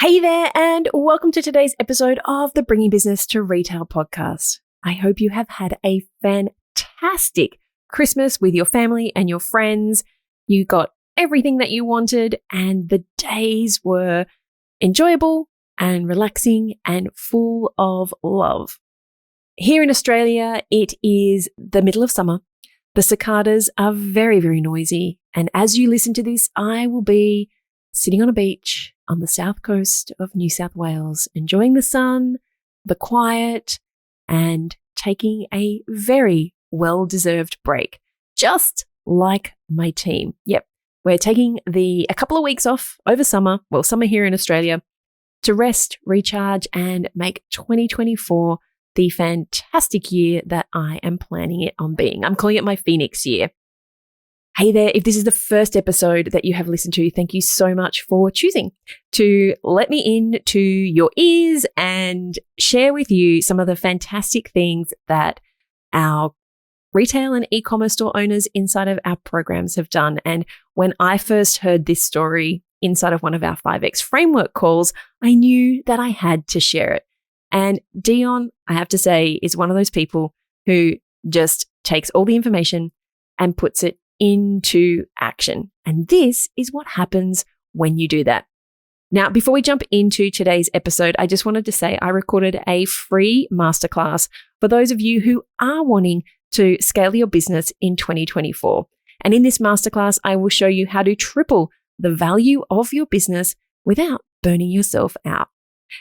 Hey there, and welcome to today's episode of the Bringing Business to Retail podcast. I hope you have had a fantastic Christmas with your family and your friends. You got everything that you wanted, and the days were enjoyable and relaxing and full of love. Here in Australia, it is the middle of summer. The cicadas are very, very noisy, and as you listen to this, I will be sitting on a beach on the south coast of New South Wales, enjoying the sun, the quiet, and taking a very well-deserved break, just like my team. Yep, we're taking a couple of weeks off over summer here in Australia, to rest, recharge, and make 2024 the fantastic year that I am planning it on being. I'm calling it my Phoenix year. Hey there, if this is the first episode that you have listened to, thank you so much for choosing to let me into your ears and share with you some of the fantastic things that our retail and e-commerce store owners inside of our programs have done. And when I first heard this story inside of one of our 5X framework calls, I knew that I had to share it. And Dionne, I have to say, is one of those people who just takes all the information and puts it into action. And this is what happens when you do that. Now, before we jump into today's episode, I just wanted to say I recorded a free masterclass for those of you who are wanting to scale your business in 2024. And in this masterclass, I will show you how to triple the value of your business without burning yourself out.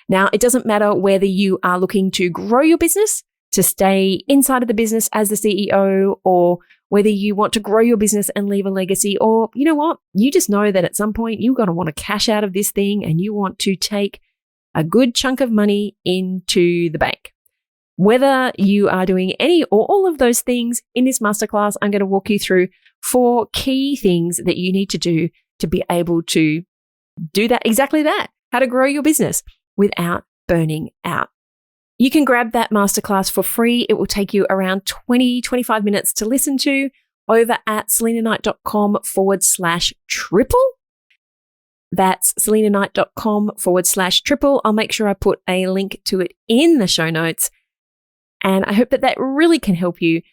Now, it doesn't matter whether you are looking to grow your business, to stay inside of the business as the CEO, or whether you want to grow your business and leave a legacy, or you know what, you just know that at some point you're going to want to cash out of this thing and you want to take a good chunk of money into the bank. Whether you are doing any or all of those things, in this masterclass, I'm going to walk you through 4 key things that you need to do to be able to do that, exactly that, how to grow your business without burning out. You can grab that masterclass for free. It will take you around 20-25 minutes to listen to over at selinaknight.com/triple. That's selinaknight.com/triple. I'll make sure I put a link to it in the show notes. And I hope that really can help you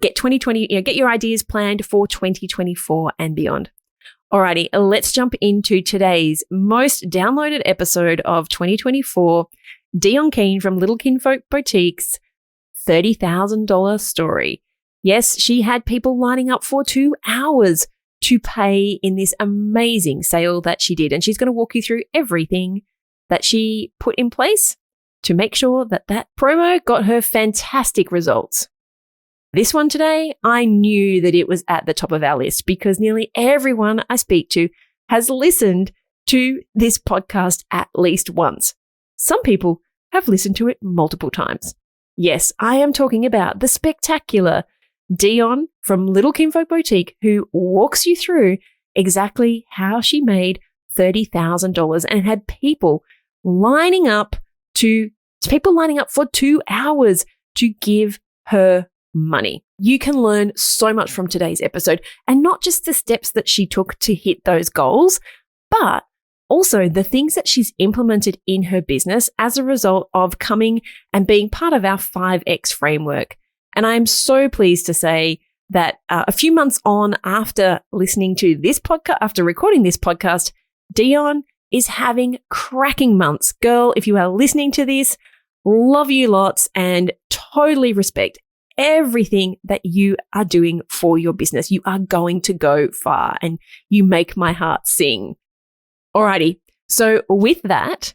get your ideas planned for 2024 and beyond. Alrighty, let's jump into today's most downloaded episode of 2024. Dionne Keen from Little Kinfolk Boutique's $30,000 story. Yes, she had people lining up for 2 hours to pay in this amazing sale that she did. And she's going to walk you through everything that she put in place to make sure that that promo got her fantastic results. This one today, I knew that it was at the top of our list because nearly everyone I speak to has listened to this podcast at least once. Some people have listened to it multiple times. Yes, I am talking about the spectacular Dionne from Little Kinfolk Boutique, who walks you through exactly how she made $30,000 and had people lining up for 2 hours to give her money. You can learn so much from today's episode, and not just the steps that she took to hit those goals, but also the things that she's implemented in her business as a result of coming and being part of our 5X framework. And I'm so pleased to say that a few months on after listening to this podcast, after recording this podcast, Dionne is having cracking months. Girl, if you are listening to this, love you lots and totally respect everything that you are doing for your business. You are going to go far and you make my heart sing. Alrighty, so with that,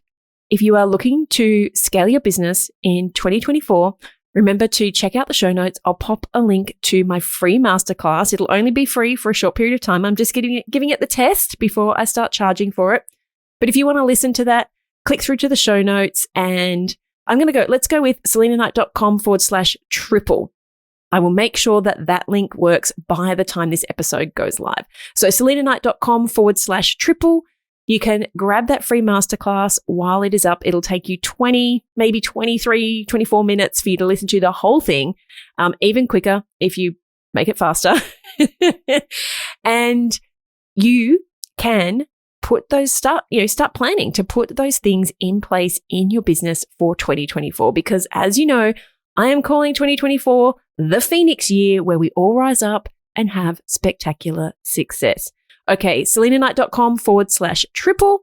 if you are looking to scale your business in 2024, remember to check out the show notes. I'll pop a link to my free masterclass. It'll only be free for a short period of time. I'm just giving it the test before I start charging for it. But if you want to listen to that, click through to the show notes and let's go with selinaknight.com/triple. I will make sure that link works by the time this episode goes live. So selinaknight.com/triple. You can grab that free masterclass while it is up. It'll take you 20, maybe 23, 24 minutes for you to listen to the whole thing, even quicker if you make it faster. And you can start planning to put those things in place in your business for 2024. Because as you know, I am calling 2024 the Phoenix year where we all rise up and have spectacular success. Okay, selenaknight.com/triple.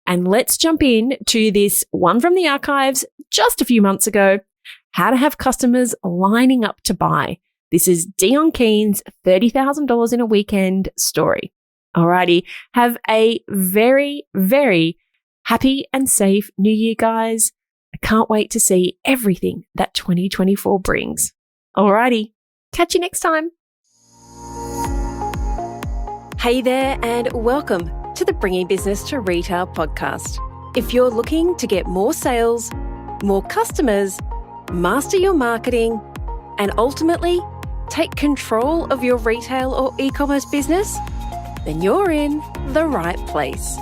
And let's jump in to this one from the archives just a few months ago, how to have customers lining up to buy. This is Dionne Keen's $30,000 in a weekend story. Alrighty, have a very, very happy and safe New Year, guys. I can't wait to see everything that 2024 brings. Alrighty, catch you next time. Hey there, and welcome to the Bringing Business to Retail podcast. If you're looking to get more sales, more customers, master your marketing, and ultimately take control of your retail or e-commerce business, then you're in the right place.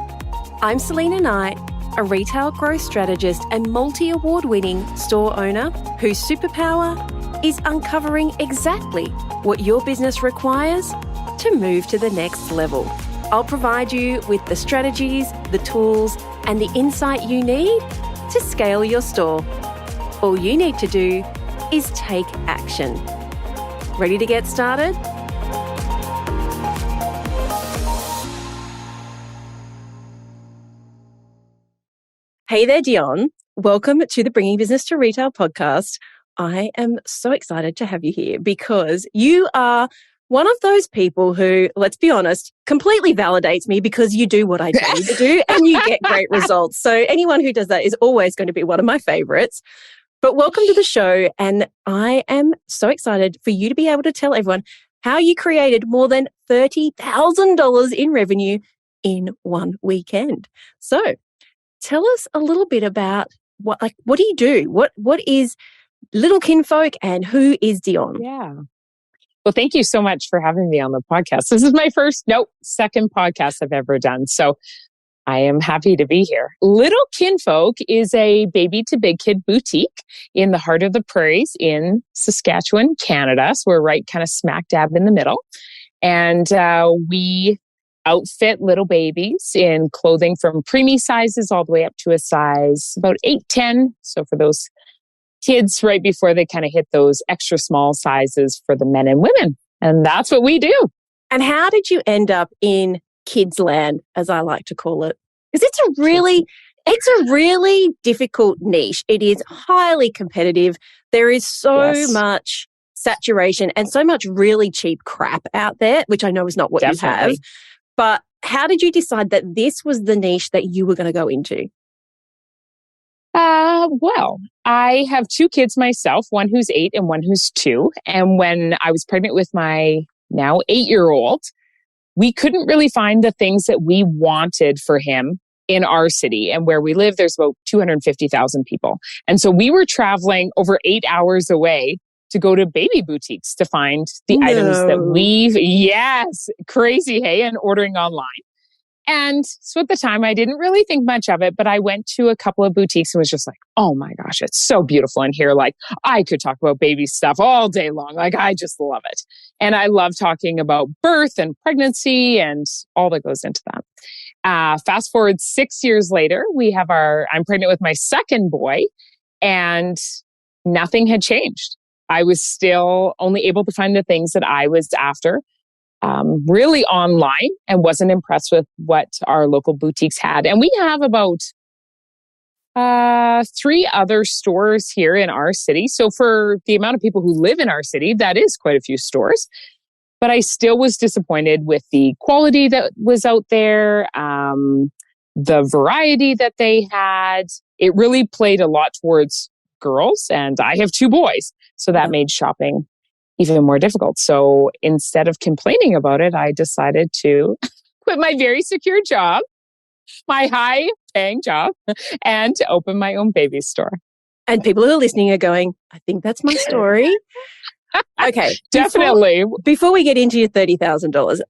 I'm Selena Knight, a retail growth strategist and multi-award-winning store owner whose superpower is uncovering exactly what your business requires to move to the next level. I'll provide you with the strategies, the tools, and the insight you need to scale your store. All you need to do is take action. Ready to get started? Hey there, Dionne. Welcome to the Bringing Business to Retail podcast. I am so excited to have you here because you are one of those people who, let's be honest, completely validates me because you do what I tell you to do and you get great results. So anyone who does that is always going to be one of my favorites. But welcome to the show. And I am so excited for you to be able to tell everyone how you created more than $30,000 in revenue in one weekend. So tell us a little bit about what do you do? What is Little Kinfolk and who is Dionne? Yeah. Well, thank you so much for having me on the podcast. This is my second podcast I've ever done. So I am happy to be here. Little Kinfolk is a baby to big kid boutique in the heart of the prairies in Saskatchewan, Canada. So we're right kind of smack dab in the middle. And we outfit little babies in clothing from preemie sizes all the way up to a size about 8-10. So for those kids right before they kind of hit those extra small sizes for the men and women. And that's what we do. And how did you end up in kids land, as I like to call it? Because it's a really difficult niche. It is highly competitive. There is so much saturation and so much really cheap crap out there, which I know is not what you have. But how did you decide that this was the niche that you were going to go into? Well, I have two kids myself, one who's 8 and one who's 2. And when I was pregnant with my now 8-year-old, we couldn't really find the things that we wanted for him in our city. And where we live, there's about 250,000 people. And so we were traveling over 8 hours away to go to baby boutiques to find the items that crazy, hey, and ordering online. And so at the time, I didn't really think much of it, but I went to a couple of boutiques and was just like, oh my gosh, it's so beautiful in here. Like, I could talk about baby stuff all day long. Like, I just love it. And I love talking about birth and pregnancy and all that goes into that. Fast forward 6 years later, I'm pregnant with my second boy, and nothing had changed. I was still only able to find the things that I was after. Really online, and wasn't impressed with what our local boutiques had. And we have about 3 other stores here in our city. So for the amount of people who live in our city, that is quite a few stores. But I still was disappointed with the quality that was out there, the variety that they had. It really played a lot towards girls, and I have 2 boys. So that made shopping even more difficult. So instead of complaining about it, I decided to quit my very secure job, my high-paying job, and to open my own baby store. And people who are listening are going, I think that's my story. Okay. Definitely. Before we get into your $30,000,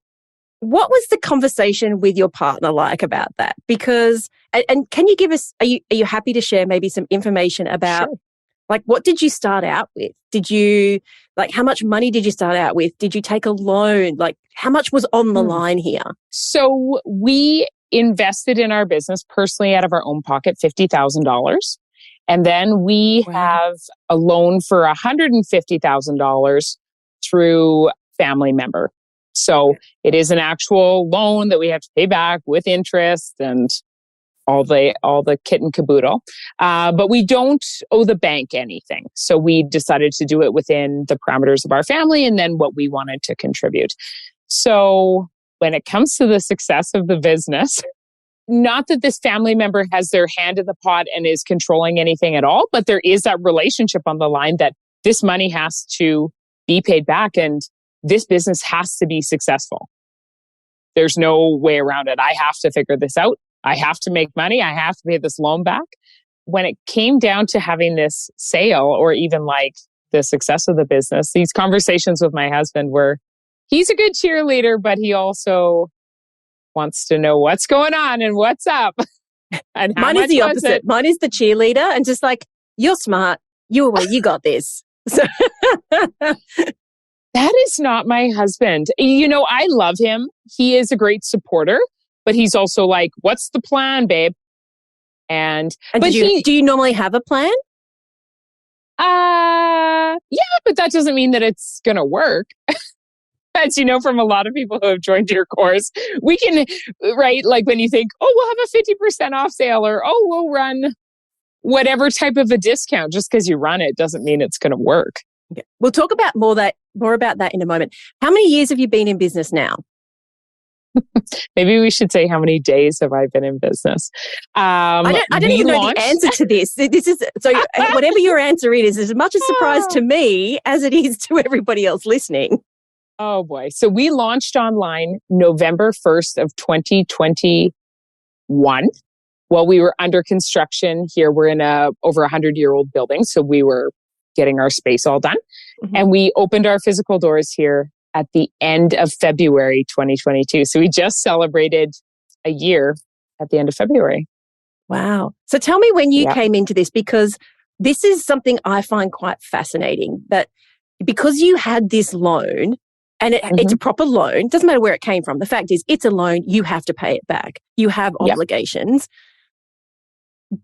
what was the conversation with your partner like about that? Because, and can you give us, are you happy to share maybe some information about, like, what did you start out with? How much money did you start out with? Did you take a loan? Like, how much was on the line here? So we invested in our business personally out of our own pocket, $50,000. And then we have a loan for $150,000 through family member. So it is an actual loan that we have to pay back with interest and all the kit and caboodle. But we don't owe the bank anything. So we decided to do it within the parameters of our family and then what we wanted to contribute. So when it comes to the success of the business, not that this family member has their hand in the pot and is controlling anything at all, but there is that relationship on the line that this money has to be paid back and this business has to be successful. There's no way around it. I have to figure this out. I have to make money. I have to pay this loan back. When it came down to having this sale or even like the success of the business, these conversations with my husband were, he's a good cheerleader, but he also wants to know what's going on and what's up. And how Mine much is the was opposite. it? Mine is the cheerleader and just like, you're smart. You got this. So That is not my husband. You know, I love him. He is a great supporter, but he's also like, what's the plan, babe? And do you normally have a plan? Yeah, but that doesn't mean that it's going to work. As you know, from a lot of people who have joined your course, we can, right? Like when you think, oh, we'll have a 50% off sale or, oh, we'll run whatever type of a discount. Just because you run it doesn't mean it's going to work. Okay. We'll talk about more about that in a moment. How many years have you been in business now? Maybe we should say how many days have I been in business. I don't even know the answer to this. This is so whatever your answer is as much a surprise to me as it is to everybody else listening. Oh boy. So we launched online November 1st of 2021. While we were under construction here, we're in a over 100-year-old building. So we were getting our space all done. Mm-hmm. And we opened our physical doors here at the end of February 2022. So we just celebrated a year at the end of February. Wow. So tell me when you came into this, because this is something I find quite fascinating, that because you had this loan and it's a proper loan, doesn't matter where it came from. The fact is it's a loan, you have to pay it back. You have obligations.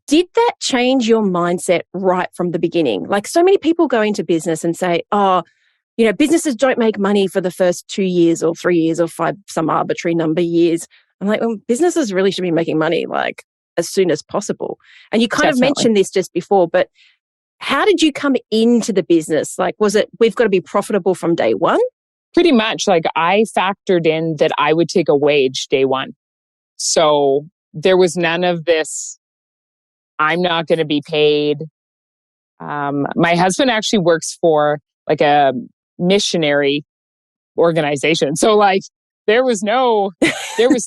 Did that change your mindset right from the beginning? Like so many people go into business and say, oh, you know, businesses don't make money for the first 2 years or 3 years or 5, some arbitrary number years. I'm like, well, businesses really should be making money like as soon as possible. And you kind of mentioned this just before, but how did you come into the business? Like, was it, we've got to be profitable from day one? Pretty much. Like I factored in that I would take a wage day one. So there was none of this, I'm not going to be paid. My husband actually works for like a missionary organization. So like there was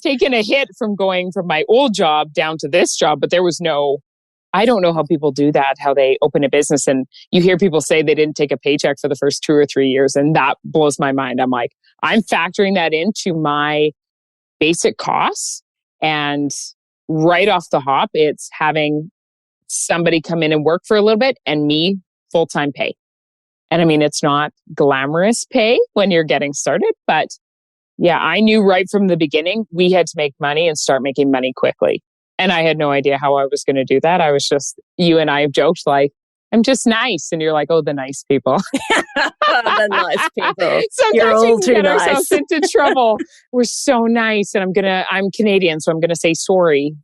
taking a hit from going from my old job down to this job, but there was no, I don't know how people do that, how they open a business. And you hear people say they didn't take a paycheck for the first 2 or 3 years. And that blows my mind. I'm like, I'm factoring that into my basic costs. And right off the hop, it's having somebody come in and work for a little bit and me full-time pay. And I mean, it's not glamorous pay when you're getting started, but yeah, I knew right from the beginning we had to make money and start making money quickly. And I had no idea how I was going to do that. I was just, you and I have joked like, I'm just nice. And you're like, oh, the nice people. The nice people. Sometimes you're all we too get nice. ourselves into trouble. We're so nice. And I'm Canadian, so I'm going to say sorry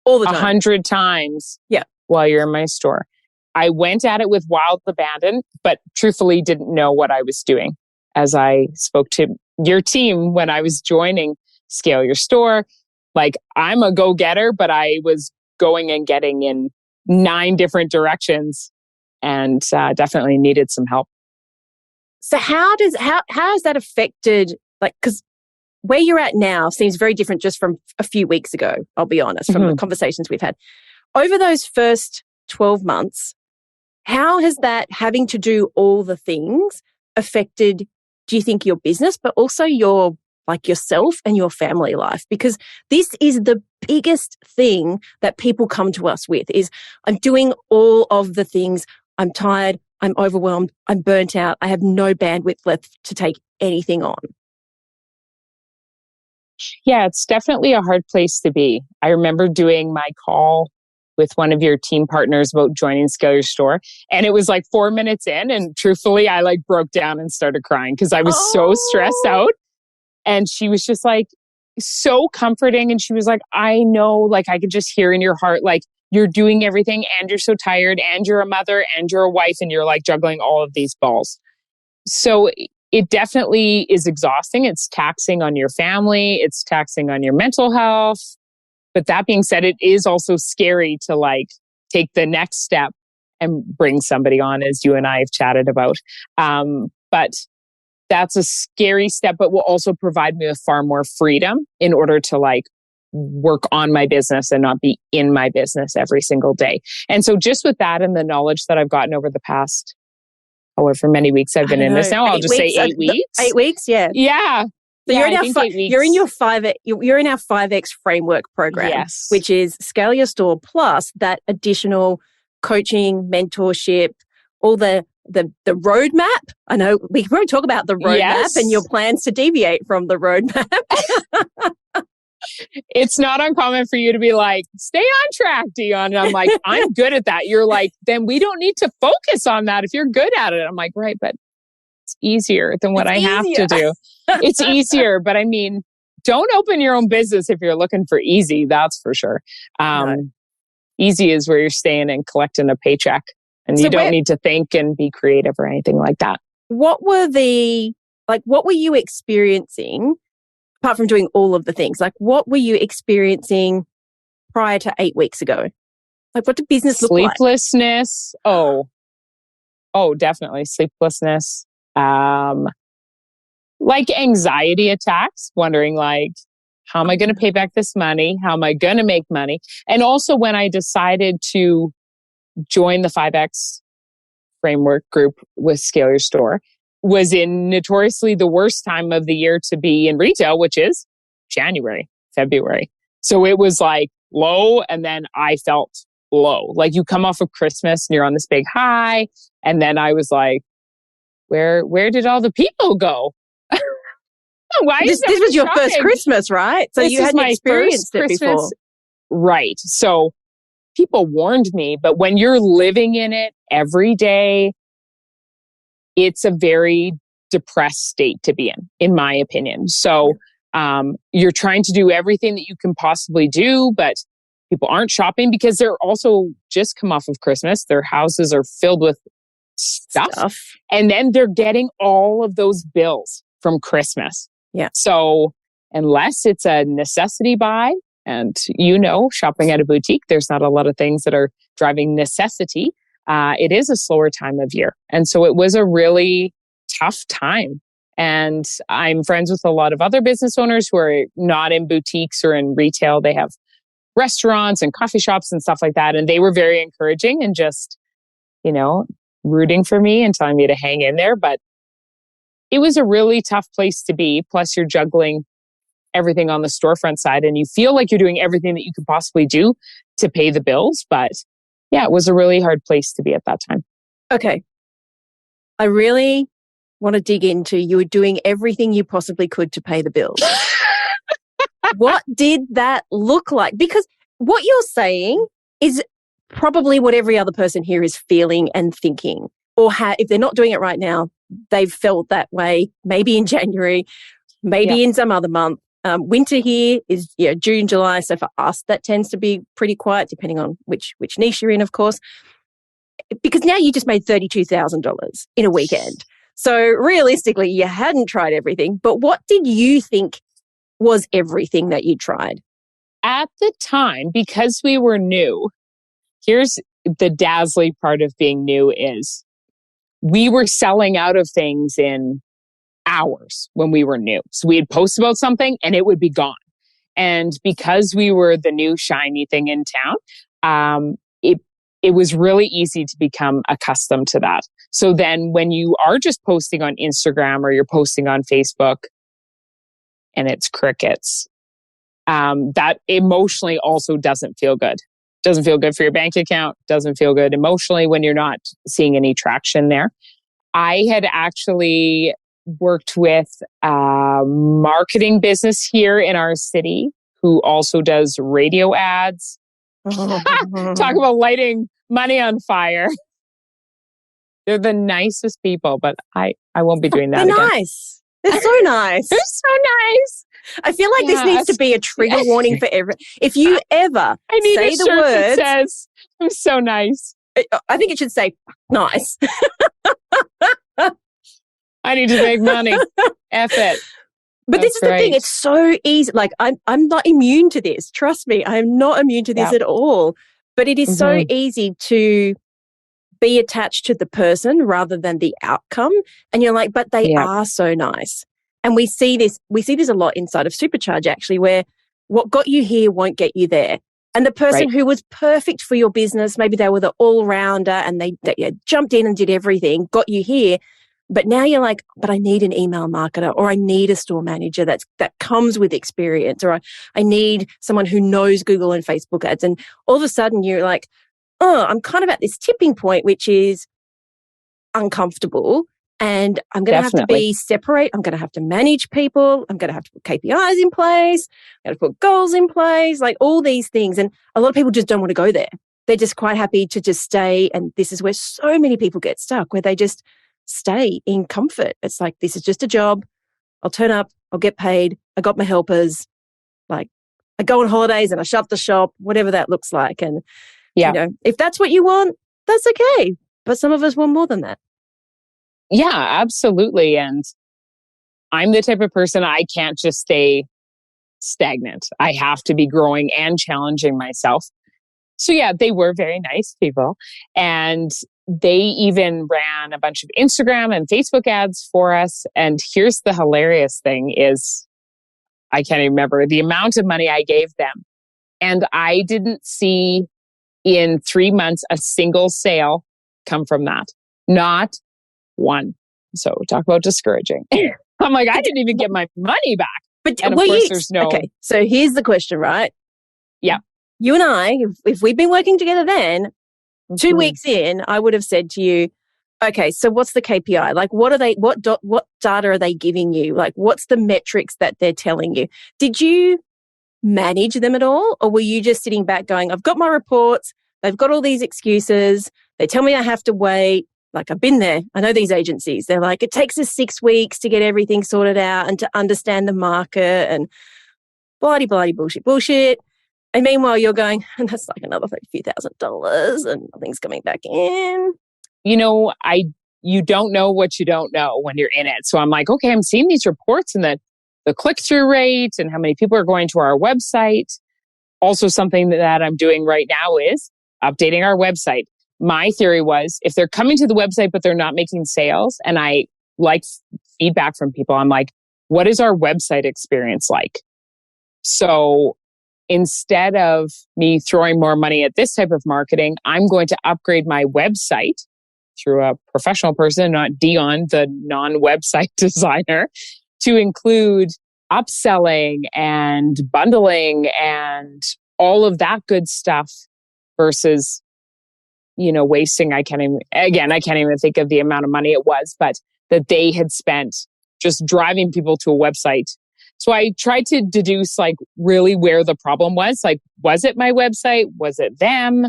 all the time. 100 times while you're in my store. I went at it with wild abandon, but truthfully didn't know what I was doing. As I spoke to your team when I was joining Scale Your Store, like I'm a go-getter, but I was going and getting in 9 different directions and definitely needed some help. So how has that affected, like, because where you're at now seems very different just from a few weeks ago, I'll be honest, from the conversations we've had. Over those first 12 months, how has that having to do all the things affected, do you think, your business, but also yourself and your family life? Because this is the biggest thing that people come to us with is, I'm doing all of the things. I'm tired. I'm overwhelmed. I'm burnt out. I have no bandwidth left to take anything on. Yeah, it's definitely a hard place to be. I remember doing my call with one of your team partners about joining Scale Your Store. And it was like 4 minutes in. And truthfully, I like broke down and started crying because I was so stressed out. And she was just like so comforting. And she was like, I know, like I could just hear in your heart, like you're doing everything and you're so tired and you're a mother and you're a wife and you're like juggling all of these balls. So it definitely is exhausting. It's taxing on your family. It's taxing on your mental health. But that being said, it is also scary to like take the next step and bring somebody on, as you and I have chatted about. But that's a scary step, but will also provide me with far more freedom in order to like work on my business and not be in my business every single day. And so just with that and the knowledge that I've gotten over the past however many weeks I've been in this now, I'll just say 8 weeks. 8 weeks, yeah. Yeah. So you're in our 5X framework program, yes, which is Scale Your Store plus that additional coaching, mentorship, all the roadmap. I know we can probably talk about the roadmap and your plans to deviate from the roadmap. It's not uncommon for you to be like, stay on track, Dionne. And I'm like, I'm good at that. You're like, then we don't need to focus on that if you're good at it. I'm like, right, but it's easier than what I have to do. It's easier. But I mean, don't open your own business if you're looking for easy. That's for sure. No. Easy is where you're staying and collecting a paycheck and you don't need to think and be creative or anything like that. What were you experiencing apart from doing all of the things? Like what were you experiencing prior to 8 weeks ago? Like what did business look like? Sleeplessness. Oh, definitely sleeplessness. Like anxiety attacks, wondering like, how am I going to pay back this money? How am I going to make money? And also when I decided to join the 5X framework group with Scale Your Store, was in notoriously the worst time of the year to be in retail, which is January, February. So it was like low and then I felt low. Like you come off of Christmas and you're on this big high. And then I was like, where did all the people go? Why this was your shopping? First Christmas, right? So you hadn't experienced it before. Right. So people warned me, but when you're living in it every day, it's a very depressed state to be in my opinion. So you're trying to do everything that you can possibly do, but people aren't shopping because they're also just come off of Christmas. Their houses are filled with stuff. And then they're getting all of those bills from Christmas. Yeah. So unless it's a necessity buy, and shopping at a boutique, there's not a lot of things that are driving necessity. It is a slower time of year. And so it was a really tough time. And I'm friends with a lot of other business owners who are not in boutiques or in retail. They have restaurants and coffee shops and stuff like that. And they were very encouraging and just, rooting for me and telling me to hang in there. But it was a really tough place to be. Plus, you're juggling everything on the storefront side and you feel like you're doing everything that you could possibly do to pay the bills. But yeah, it was a really hard place to be at that time. Okay. I really want to dig into you were doing everything you possibly could to pay the bills. What did that look like? Because what you're saying is probably what every other person here is feeling and thinking. Or if they're not doing it right now, they've felt that way, maybe in January, maybe in some other month. Winter here is June, July. So for us, that tends to be pretty quiet, depending on which niche you're in, of course. Because now you just made $32,000 in a weekend. So realistically, you hadn't tried everything. But what did you think was everything that you tried? At the time, because we were new, here's the dazzling part of being new is we were selling out of things in hours when we were new. So we'd post about something and it would be gone. And because we were the new shiny thing in town, it was really easy to become accustomed to that. So then when you are just posting on Instagram or you're posting on Facebook and it's crickets, that emotionally also doesn't feel good. Doesn't feel good for your bank account. Doesn't feel good emotionally when you're not seeing any traction there. I had actually worked with a marketing business here in our city who also does radio ads. Talk about lighting money on fire. They're the nicest people, but I won't be doing that They're again. nice. They're so nice. They're so nice. I feel like this needs to be a trigger warning for everyone. If you ever I need say a the shirt words, that says, I'm so nice. I think it should say nice. I need to make money. F it. But this is the thing. It's so easy. Like I'm not immune to this. Trust me. I am not immune to this at all. But it is so easy to be attached to the person rather than the outcome. And you're like, but they are so nice. And we see this a lot inside of Supercharge actually, where what got you here won't get you there. And the person who was perfect for your business, maybe they were the all-rounder and they jumped in and did everything, got you here. But now you're like, but I need an email marketer, or I need a store manager that comes with experience, or I need someone who knows Google and Facebook ads. And all of a sudden you're like, oh, I'm kind of at this tipping point, which is uncomfortable. And I'm going to have to be separate. I'm going to have to manage people. I'm going to have to put KPIs in place. I'm going to put goals in place, like all these things. And a lot of people just don't want to go there. They're just quite happy to just stay. And this is where so many people get stuck, where they just stay in comfort. It's like, this is just a job. I'll turn up. I'll get paid. I got my helpers. Like, I go on holidays and I shut the shop, whatever that looks like. And, you know, if that's what you want, that's okay. But some of us want more than that. Yeah, absolutely. And I'm the type of person, I can't just stay stagnant. I have to be growing and challenging myself. So yeah, they were very nice people. And they even ran a bunch of Instagram and Facebook ads for us. And here's the hilarious thing is, I can't even remember the amount of money I gave them. And I didn't see in 3 months a single sale come from that. Not one. So talk about discouraging. I'm like, I didn't even get my money back. But and of course, there's no. Okay, so here's the question, right? Yeah. You and I, if we'd been working together then, 2 weeks in, I would have said to you, okay, so what's the KPI? Like, what data are they giving you? Like, what's the metrics that they're telling you? Did you manage them at all? Or were you just sitting back going, I've got my reports. They've got all these excuses. They tell me I have to wait. Like, I've been there. I know these agencies. They're like, it takes us 6 weeks to get everything sorted out and to understand the market and bloody bullshit. And meanwhile, you're going, and that's like another few $1,000s and nothing's coming back in. You know, you don't know what you don't know when you're in it. So I'm like, okay, I'm seeing these reports and the click-through rate and how many people are going to our website. Also, something that I'm doing right now is updating our website. My theory was if they're coming to the website, but they're not making sales, and I like feedback from people, I'm like, what is our website experience like? So instead of me throwing more money at this type of marketing, I'm going to upgrade my website through a professional person, not Dionne, the non-website designer, to include upselling and bundling and all of that good stuff versus, you know, wasting. I can't even think of the amount of money it was, but that they had spent just driving people to a website. So I tried to deduce like really where the problem was. Like, was it my website? Was it them?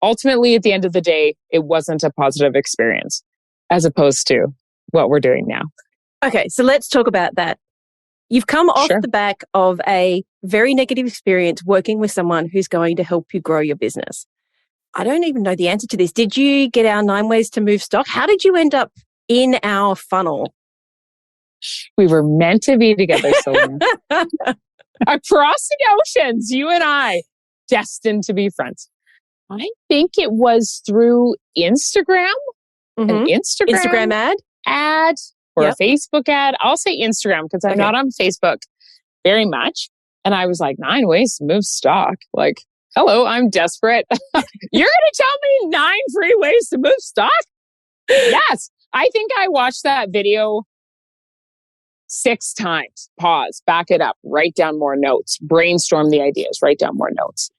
Ultimately, at the end of the day, it wasn't a positive experience as opposed to what we're doing now. Okay, so let's talk about that. You've come off the back of a very negative experience working with someone who's going to help you grow your business. I don't even know the answer to this. Did you get our 9 ways to move stock? How did you end up in our funnel? We were meant to be together, Sylvia. Across the oceans, you and I, destined to be friends. I think it was through Instagram, an Instagram ad or a Facebook ad. I'll say Instagram because I'm not on Facebook very much. And I was like, 9 ways to move stock. Like, hello, I'm desperate. You're going to tell me 9 free ways to move stock? Yes. I think I watched that video 6 times. Pause, back it up, write down more notes, brainstorm the ideas, write down more notes.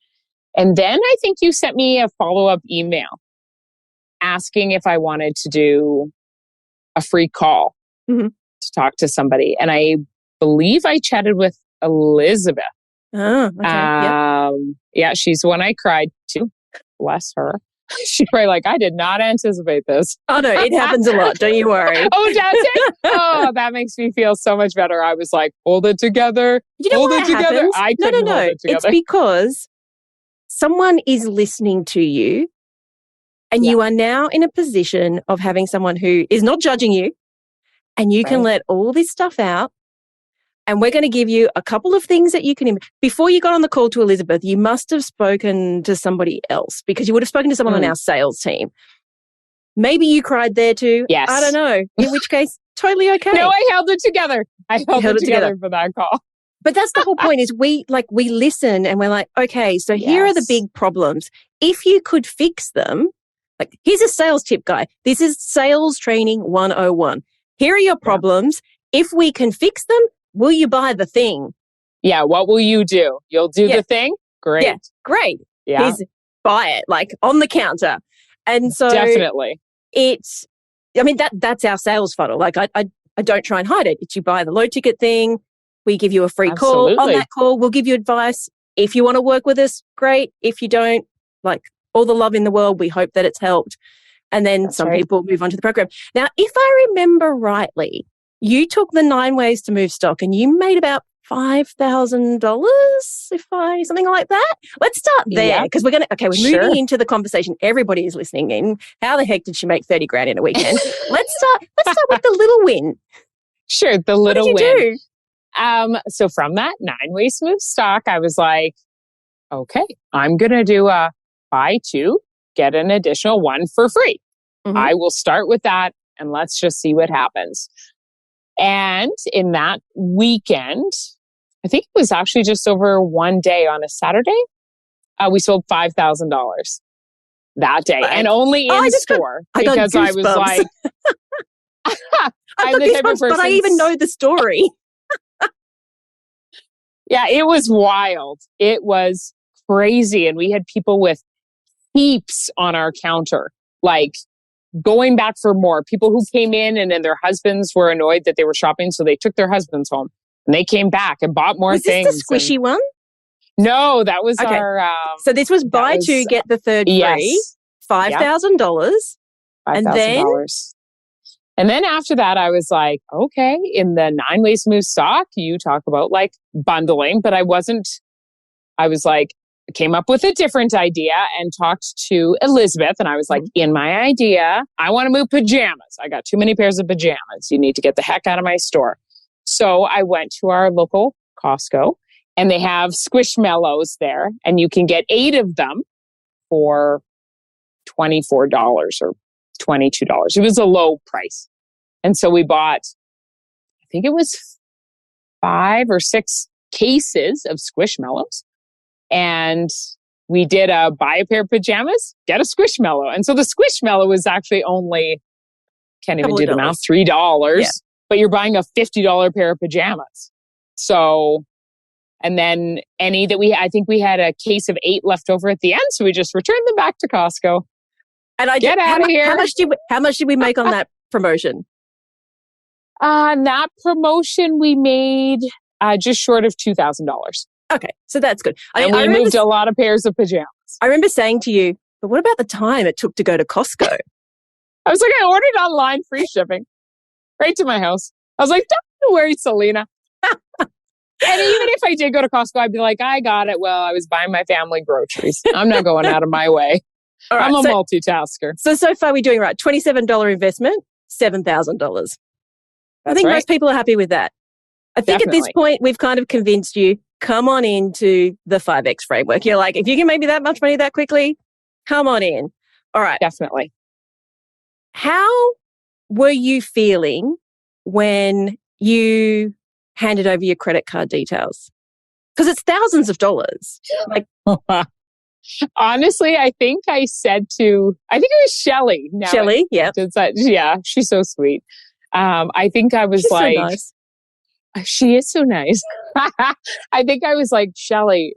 And then I think you sent me a follow-up email asking if I wanted to do a free call. Mhm. to talk to somebody. And I believe I chatted with Elizabeth. Oh, okay. Yeah, she's the one I cried to. Bless her. She's probably like, I did not anticipate this. Oh, no, it happens a lot. Don't you worry. Oh, does it? Oh, that makes me feel so much better. I was like, hold it together. You know hold why it together. happens? I couldn't hold it together. It's because someone is listening to you and you are now in a position of having someone who is not judging you and you can let all this stuff out. And we're going to give you a couple of things that you can... Before you got on the call to Elizabeth, you must have spoken to somebody else because you would have spoken to someone on our sales team. Maybe you cried there too. Yes. I don't know. In which case, totally okay. No, I held it together. I held it together for that call. But that's the whole point is we listen and we're like, okay, so here are the big problems. If you could fix them, like here's a sales tip, guy. This is sales training 101. Here are your problems. If we can fix them, will you buy the thing? Yeah. What will you do? You'll do the thing? Great. Yeah, great. Yeah. Here's, buy it, like on the counter. And so definitely. That's our sales funnel. Like I don't try and hide it. It's you buy the low ticket thing. We give you a free call. On that call, we'll give you advice. If you want to work with us, great. If you don't, like all the love in the world, we hope that it's helped. And then people move on to the program. Now, if I remember rightly, you took the 9 ways to move stock and you made about $5,000, something like that. Let's start there because we're moving into the conversation. Everybody is listening in. How the heck did she make 30 grand in a weekend? Let's start with the little win. Sure. The little win. What did you do? So from that 9 ways to move stock, I was like, okay, I'm going to do a buy 2, get an additional 1 for free. Mm-hmm. I will start with that and let's just see what happens. And in that weekend, I think it was actually just over one day on a Saturday, we sold $5,000 that day and only in store because I was like, I'm the type of person, but I even know the story. Yeah, it was wild. It was crazy. And we had people with heaps on our counter, like going back for more. People who came in and then their husbands were annoyed that they were shopping, so they took their husbands home. And they came back and bought more things. Was this the squishy one? No, that was our... so this was buy 2, get the third free. $5,000. $5,000. And then after that, I was like, okay, in the 9 ways to move stock, you talk about like bundling, but I was like, came up with a different idea and talked to Elizabeth. And I was like, in my idea, I want to move pajamas. I got too many pairs of pajamas. You need to get the heck out of my store. So I went to our local Costco and they have Squishmallows there and you can get 8 of them for $24 or $22. It was a low price. And so we bought, I think it was 5 or 6 cases of Squishmallows. And we did a buy a pair of pajamas, get a Squishmallow. And so the Squishmallow was actually only, can't even do the math, $3. Yeah. But you're buying a $50 pair of pajamas. So, and then I think we had a case of 8 left over at the end. So we just returned them back to Costco. And get out of here. How much did we make on that promotion? On that promotion, we made just short of $2,000. Okay, so that's good. And we moved a lot of pairs of pajamas. I remember saying to you, but what about the time it took to go to Costco? I was like, I ordered online, free shipping, right to my house. I was like, don't worry, Selena. And even if I did go to Costco, I'd be like, I got it. Well, I was buying my family groceries. I'm not going out of my way. All right, I'm a multitasker. So far we're doing right. $27 investment, $7,000. I think most people are happy with that. I think at this point, we've kind of convinced you, come on into the 5X framework. You're like, if you can make me that much money that quickly, come on in. All right. Definitely. How were you feeling when you handed over your credit card details? Because it's thousands of dollars. Like, honestly, I think it was Shelly. Shelly, yeah. Yeah, she's so sweet. I think I was so nice. She is so nice. I think I was like, Shelly,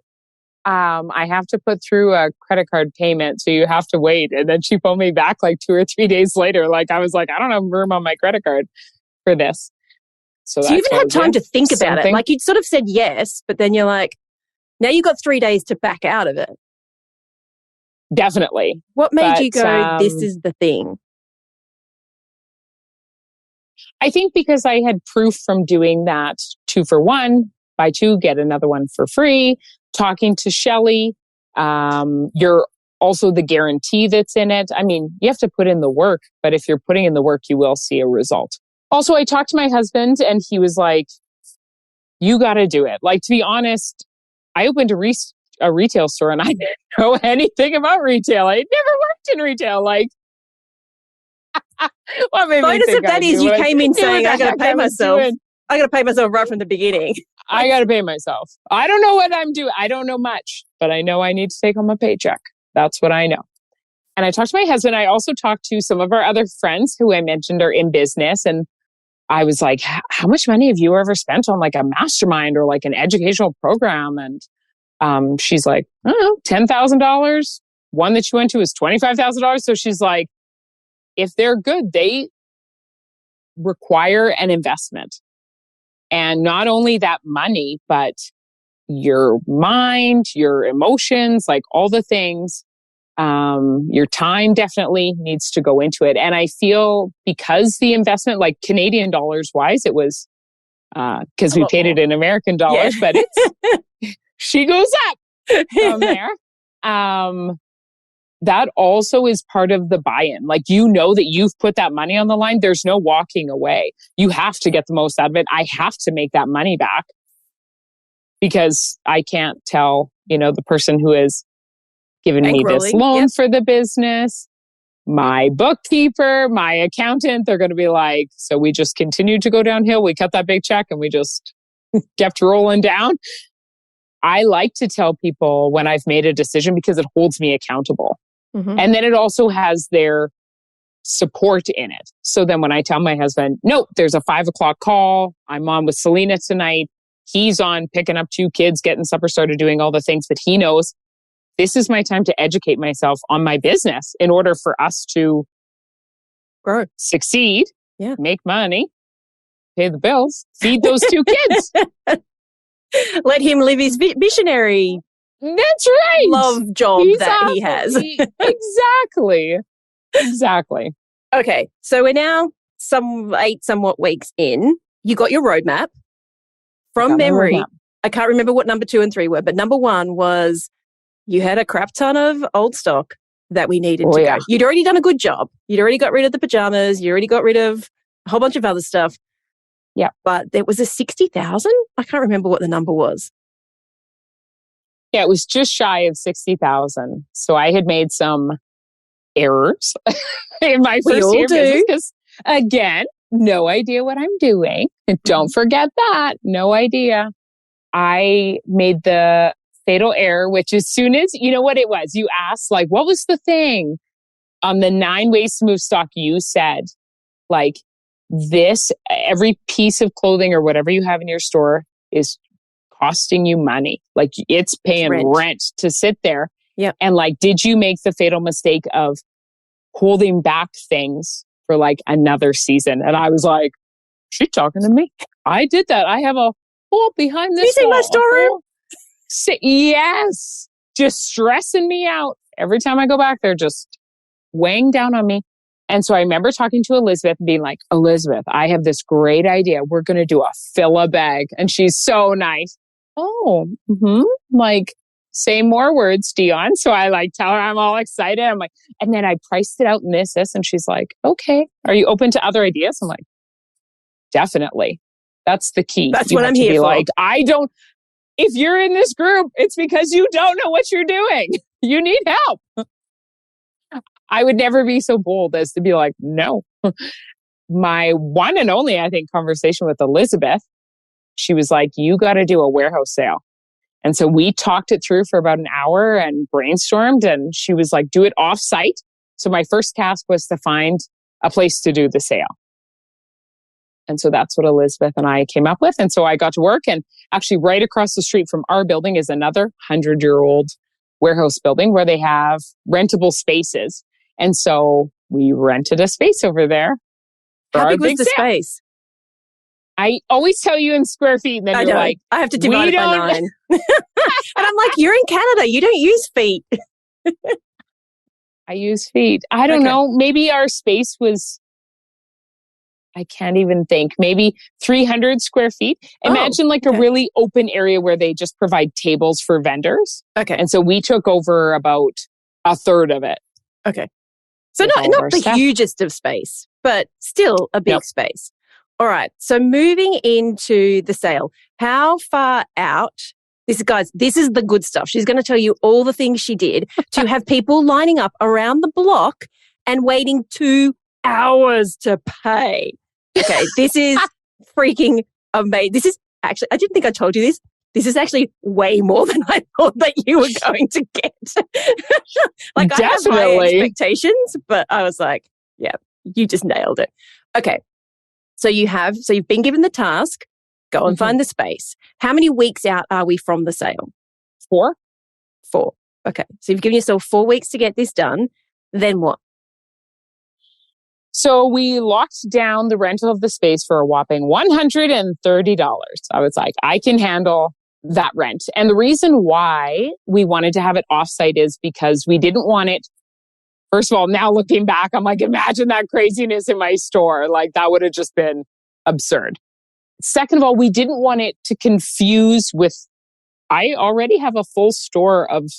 I have to put through a credit card payment, so you have to wait. And then she phoned me back like 2 or 3 days later. Like, I was like, I don't have room on my credit card for this. So you even had time to think about something. it. Like you'd sort of said yes, but then you're like, now you've got 3 days to back out of it. Definitely. What made you go, this is the thing? I think because I had proof from doing that 2 for 1, buy 2, get another one for free, talking to Shelley. You're also the guarantee that's in it. I mean, you have to put in the work, but if you're putting in the work, you will see a result. Also, I talked to my husband and he was like, you got to do it. Like, to be honest, I opened a retail store and I didn't know anything about retail. I never worked in retail. Like, what made bonus me think of that is you came in saying, I got to pay myself. I got to pay myself right from the beginning. I got to pay myself. I don't know what I'm doing. I don't know much, but I know I need to take home a paycheck. That's what I know. And I talked to my husband. I also talked to some of our other friends who I mentioned are in business. And I was like, how much money have you ever spent on like a mastermind or like an educational program? And she's like, I don't know, $10,000. One that she went to was $25,000. So she's like, if they're good, they require an investment. And not only that money, but your mind, your emotions, like all the things, your time definitely needs to go into it. And I feel because the investment, like Canadian dollars wise, it was, because we paid it in American dollars, but it's, she goes up from there. That also is part of the buy-in. Like, you know that you've put that money on the line. There's no walking away. You have to get the most out of it. I have to make that money back because I can't tell, the person who has given me this loan for the business, my bookkeeper, my accountant, they're going to be like, so we just continued to go downhill. We cut that big check and we just kept rolling down. I like to tell people when I've made a decision because it holds me accountable. Mm-hmm. And then it also has their support in it. So then when I tell my husband, nope, there's a 5:00 call. I'm on with Selena tonight. He's on picking up 2 kids, getting supper started, doing all the things that he knows. This is my time to educate myself on my business in order for us to grow, succeed, make money, pay the bills, feed those 2 kids. Let him live his missionary. That's right. Love job that he has. Exactly. Okay. So we're now somewhat weeks in. You got your roadmap. From memory, I can't remember what number 2 and 3 were, but number 1 was you had a crap ton of old stock that we needed to go. You'd already done a good job. You'd already got rid of the pajamas. You already got rid of a whole bunch of other stuff. Yeah. But there was a 60,000. I can't remember what the number was. Yeah, it was just shy of 60,000. So I had made some errors in my first year of business because, again, no idea what I'm doing. Don't forget that. No idea. I made the fatal error, which as soon as, you know what it was? You asked, like, what was the thing? On the 9 ways to move stock, you said, like, this, every piece of clothing or whatever you have in your store is costing you money. Like, it's paying rent to sit there. Yeah. And like, did you make the fatal mistake of holding back things for like another season? And I was like, she's talking to me. I did that. I have a whole behind this. You see my story? Yes. Just stressing me out. Every time I go back, they're just weighing down on me. And so I remember talking to Elizabeth and being like, Elizabeth, I have this great idea. We're going to do a fill-a-bag. And she's so nice. Oh, like, say more words, Dionne. So I like tell her I'm all excited. I'm like, and then I priced it out in this. And she's like, okay, are you open to other ideas? I'm like, definitely. That's the key. That's what I'm here for. Like, if you're in this group, it's because you don't know what you're doing. You need help. I would never be so bold as to be like, no. My one and only, I think, conversation with Elizabeth, she was like, you got to do a warehouse sale. And so we talked it through for about an hour and brainstormed, and she was like, do it off site. So my first task was to find a place to do the sale. And so that's what Elizabeth and I came up with. And so I got to work, and actually right across the street from our building is another 100-year-old warehouse building where they have rentable spaces. And so we rented a space over there. How big was the space? I always tell you in square feet, and then you're like, I have to divide it by 9. And I'm like, you're in Canada. You don't use feet. I use feet. I don't know. Maybe our space was, I can't even think, maybe 300 square feet. Imagine a really open area where they just provide tables for vendors. Okay. And so we took over about a third of it. Okay. So not the hugest of space, but still a big space. All right. So moving into the sale, how far out? This is the good stuff. She's going to tell you all the things she did to have people lining up around the block and waiting 2 hours to pay. Okay. This is freaking amazing. This is actually, I didn't think I told you this. This is actually way more than I thought that you were going to get. I have high expectations, but I was like, yeah, you just nailed it. Okay. So you've been given the task, go and find the space. How many weeks out are we from the sale? 4. Okay. So you've given yourself 4 weeks to get this done. Then what? So we locked down the rental of the space for a whopping $130. I was like, I can handle that rent. And the reason why we wanted to have it offsite is because we didn't want it. First of all, now looking back, I'm like, imagine that craziness in my store. Like that would have just been absurd. Second of all, we didn't want it to confuse with, I already have a full store of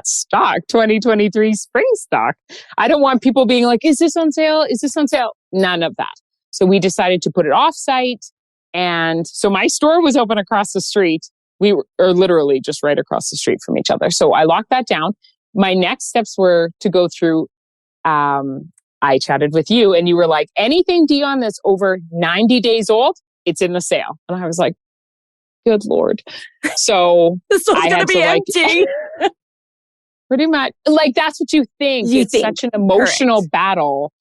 stock, 2023 spring stock. I don't want people being like, is this on sale? Is this on sale? None of that. So we decided to put it offsite. And so my store was open across the street. We were literally just right across the street from each other. So I locked that down. My next steps were to go through, I chatted with you and you were like, anything, Dionne, that's over 90 days old, it's in the sale. And I was like, good Lord. So the store's going to be empty. Pretty much. Like, that's what you think. It's such an emotional battle.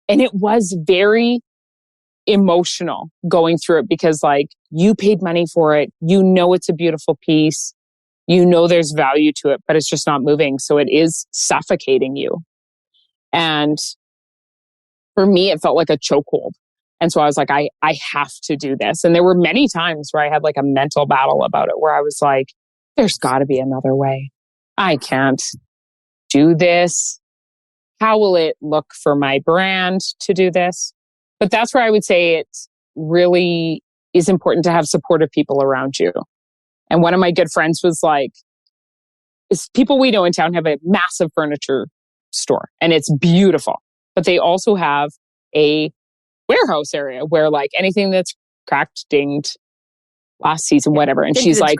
And it was very emotional going through it because you paid money for it. You know, it's a beautiful piece. You know, there's value to it, but it's just not moving. So it is suffocating you. And for me, it felt like a chokehold. And so I was like, I have to do this. And there were many times where I had a mental battle about it, where I was like, there's got to be another way. I can't do this. How will it look for my brand to do this? But that's where I would say it really is important to have supportive people around you. And one of my good friends was like, people we know in town have a massive furniture store and it's beautiful, but they also have a warehouse area where anything that's cracked, dinged last season, whatever. And she's like,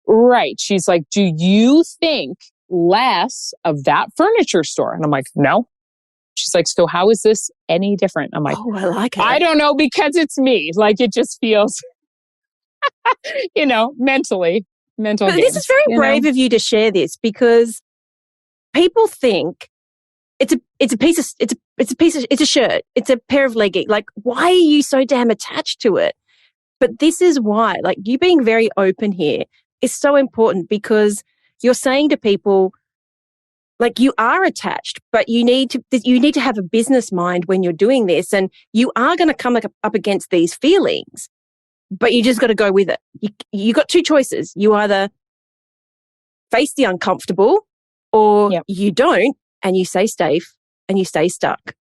right. She's like, do you think less of that furniture store? And I'm like, no. She's like, so how is this any different? I'm like, oh, I like it. I don't know, because it's me. It just feels, mental. But this is very brave of you to share this, because people think it's a shirt. It's a pair of leggings. Why are you so damn attached to it? But this is why, you being very open here is so important, because you're saying to people, you are attached, but you need to have a business mind when you're doing this, and you are going to come up against these feelings, but you just got to go with it. You got 2 choices. You either face the uncomfortable, or you don't, and you stay safe and you stay stuck.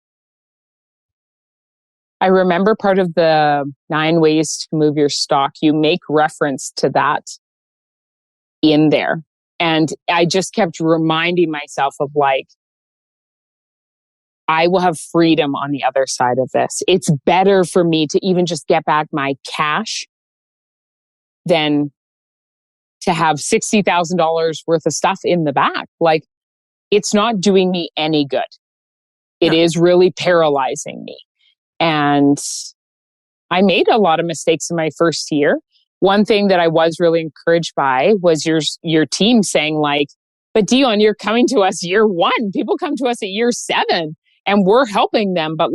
I remember part of the 9 ways to move your stock, you make reference to that in there. And I just kept reminding myself of I will have freedom on the other side of this. It's better for me to even just get back my cash than to have $60,000 worth of stuff in the back. It's not doing me any good. It is really paralyzing me. And I made a lot of mistakes in my first year. One thing that I was really encouraged by was your team saying but Dionne, you're coming to us year 1. People come to us at year 7 and we're helping them. But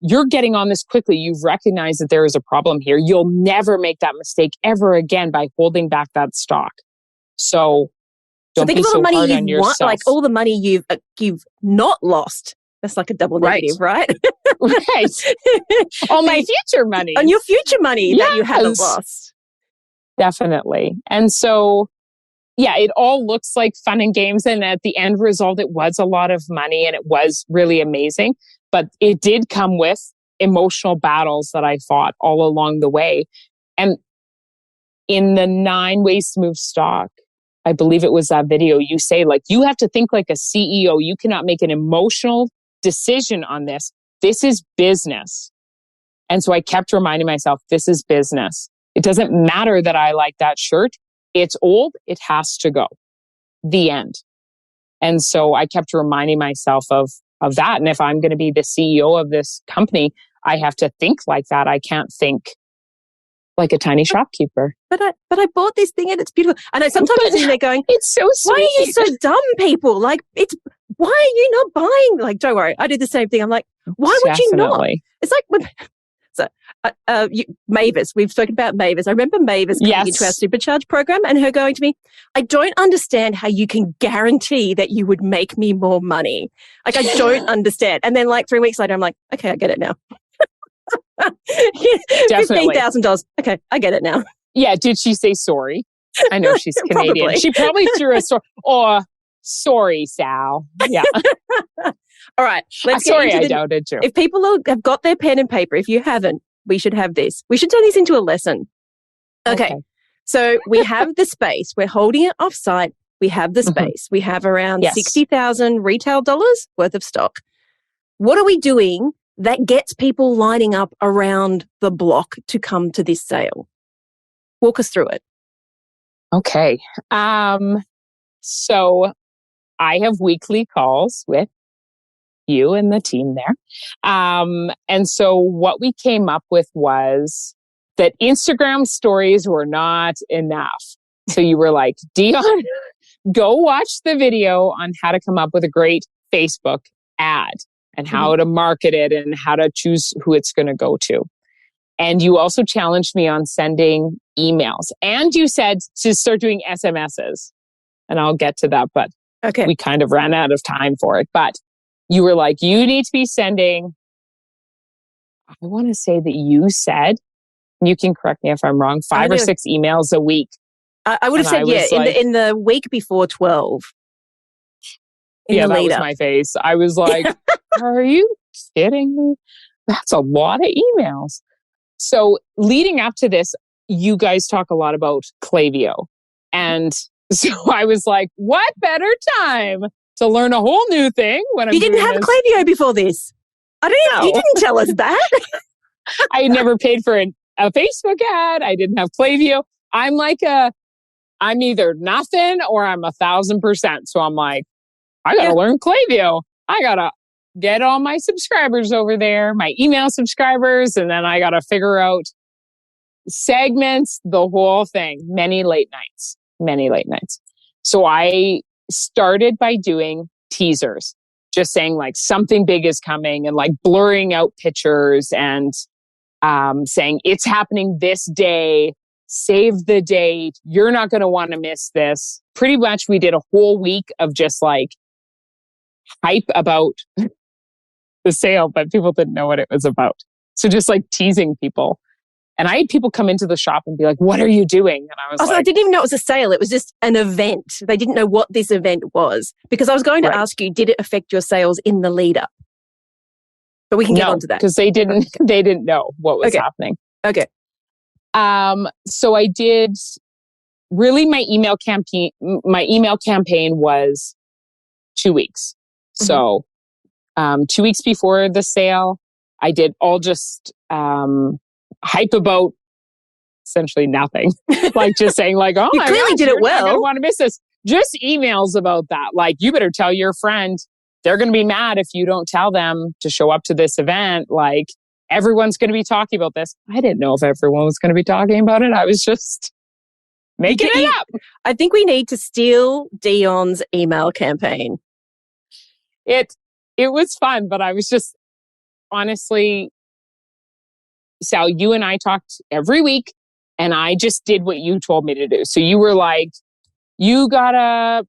you're getting on this quickly. You've recognized that there is a problem here. You'll never make that mistake ever again by holding back that stock. So don't think be of all so the money hard you've on yourself. all the money you've not lost That's like a double negative, right? Right. All my future money. And your future money that you haven't lost. Definitely. And so, yeah, it all looks like fun and games. And at the end result, it was a lot of money and it was really amazing. But it did come with emotional battles that I fought all along the way. And in the 9 ways to move stock, I believe it was that video, you say, like, you have to think like a CEO. You cannot make an emotional decision on this. This is business. And so I kept reminding myself, this is business. It doesn't matter that I like that shirt. It's old. It has to go. The end. And so I kept reminding myself of that. And if I'm going to be the CEO of this company, I have to think like that. I can't think like a tiny shopkeeper. But I bought this thing and it's beautiful. And I sometimes sitting there going, it's so sweet. Why are you so dumb, people? Like, why are you not buying? Like, don't worry. I do the same thing. I'm like, why would you not? It's like, Mavis, we've spoken about Mavis. I remember Mavis coming into our Supercharge program and her going to me, I don't understand how you can guarantee that you would make me more money. Like, I don't understand. And then like 3 weeks later, I'm like, okay, I get it now. Definitely. $15,000. Okay, I get it now. Yeah. Did she say sorry? I know she's Canadian. Probably. She probably threw a story. Oh, sorry, Sal. Yeah. All right. Let's sorry, get into I doubted you. If people have got their pen and paper, if you haven't, we should have this. We should turn this into a lesson. Okay. So we have the space. We're holding it off-site. We have the space. We have around 60,000 retail dollars worth of stock. What are we doing that gets people lining up around the block to come to this sale? Walk us through it. Okay. So I have weekly calls with you and the team there. And so what we came up with was that Instagram stories were not enough. So you were like, Dionne, go watch the video on how to come up with a great Facebook ad and how to market it and how to choose who it's going to go to. And you also challenged me on sending emails. And you said to start doing SMSs. And I'll get to that, but we kind of ran out of time for it. But you were like, you need to be sending, I want to say that you said, you can correct me if I'm wrong, 5 or 6 emails a week. I would have said, in the week before 12. That was my face. I was like, are you kidding me? That's a lot of emails. So leading up to this, you guys talk a lot about Klaviyo. And so I was like, what better time to learn a whole new thing when I'm doing this? You didn't have Klaviyo before this. I don't know. You didn't tell us that. I never paid for a Facebook ad. I didn't have Klaviyo. I'm either nothing or I'm 1,000%. So I'm like, I got to learn Klaviyo. I got to get all my subscribers over there, my email subscribers, and then I got to figure out segments, the whole thing. Many late nights. So I started by doing teasers, just saying like something big is coming and like blurring out pictures and saying it's happening this day, save the date. You're not going to want to miss this. Pretty much we did a whole week of just like hype about the sale, but people didn't know what it was about. So just like teasing people. And I had people come into the shop and be like, what are you doing? And I was I didn't even know it was a sale. It was just an event. They didn't know what this event was because I was going to ask you, did it affect your sales in the lead up? But we can get onto that. Because they didn't know what was happening. Okay. So I did really my email campaign was 2 weeks. So 2 weeks before the sale, I did all just hype about essentially nothing. Like just saying like, oh, you clearly did it well. I don't want to miss this. Just emails about that. Like you better tell your friend, they're going to be mad if you don't tell them to show up to this event. Like everyone's going to be talking about this. I didn't know if everyone was going to be talking about it. I was just making it up. I think we need to steal Dionne's email campaign. It was fun, but I was just honestly, Sal, you and I talked every week and I just did what you told me to do. So you were like, you gotta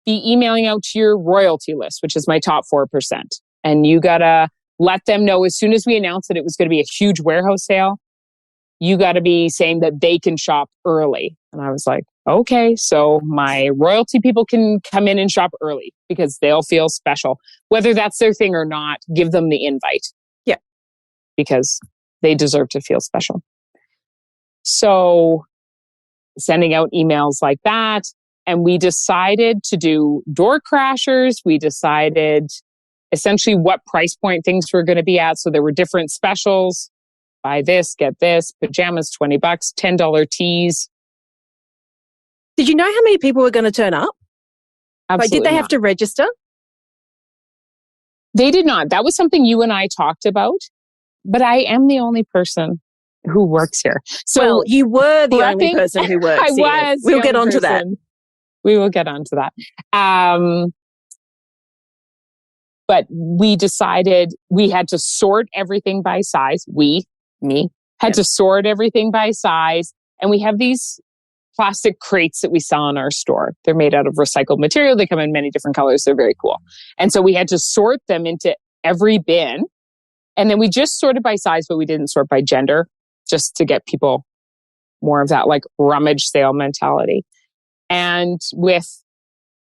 be emailing out to your royalty list, which is my top 4%. And you got to let them know as soon as we announced that it was going to be a huge warehouse sale, you got to be saying that they can shop early. And I was like, okay, so my royalty people can come in and shop early because they'll feel special. Whether that's their thing or not, give them the invite. Yeah. Because they deserve to feel special. So sending out emails like that. And we decided to do door crashers. We decided essentially what price point things were going to be at. So there were different specials. Buy this, get this, pajamas, $20, $10 tees. Did you know how many people were going to turn up? Absolutely did they have not. to register? They did not. That was something you and I talked about. But I am the only person who works here. So well, you were the only person who works I here. was. We'll get on to that. We will get on to that. But we decided we had to sort everything by size. Me, had to sort everything by size. And we have these plastic crates that we sell in our store. They're made out of recycled material. They come in many different colors. They're very cool. And so we had to sort them into every bin. And then we just sorted by size, but we didn't sort by gender, just to get people more of that like rummage sale mentality. And with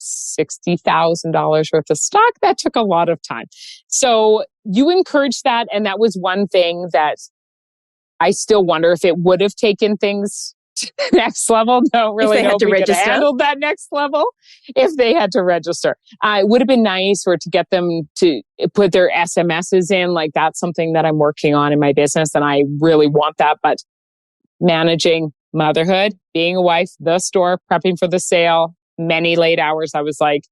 $60,000 worth of stock, that took a lot of time. So you encouraged that. And that was one thing that I still wonder if it would have taken things to the next level. Don't really know if we could have handled that next level if they had to register. It would have been nice or to get them to put their SMSs in. Like that's something that I'm working on in my business. And I really want that. But managing motherhood, being a wife, the store, prepping for the sale, many late hours, I was like,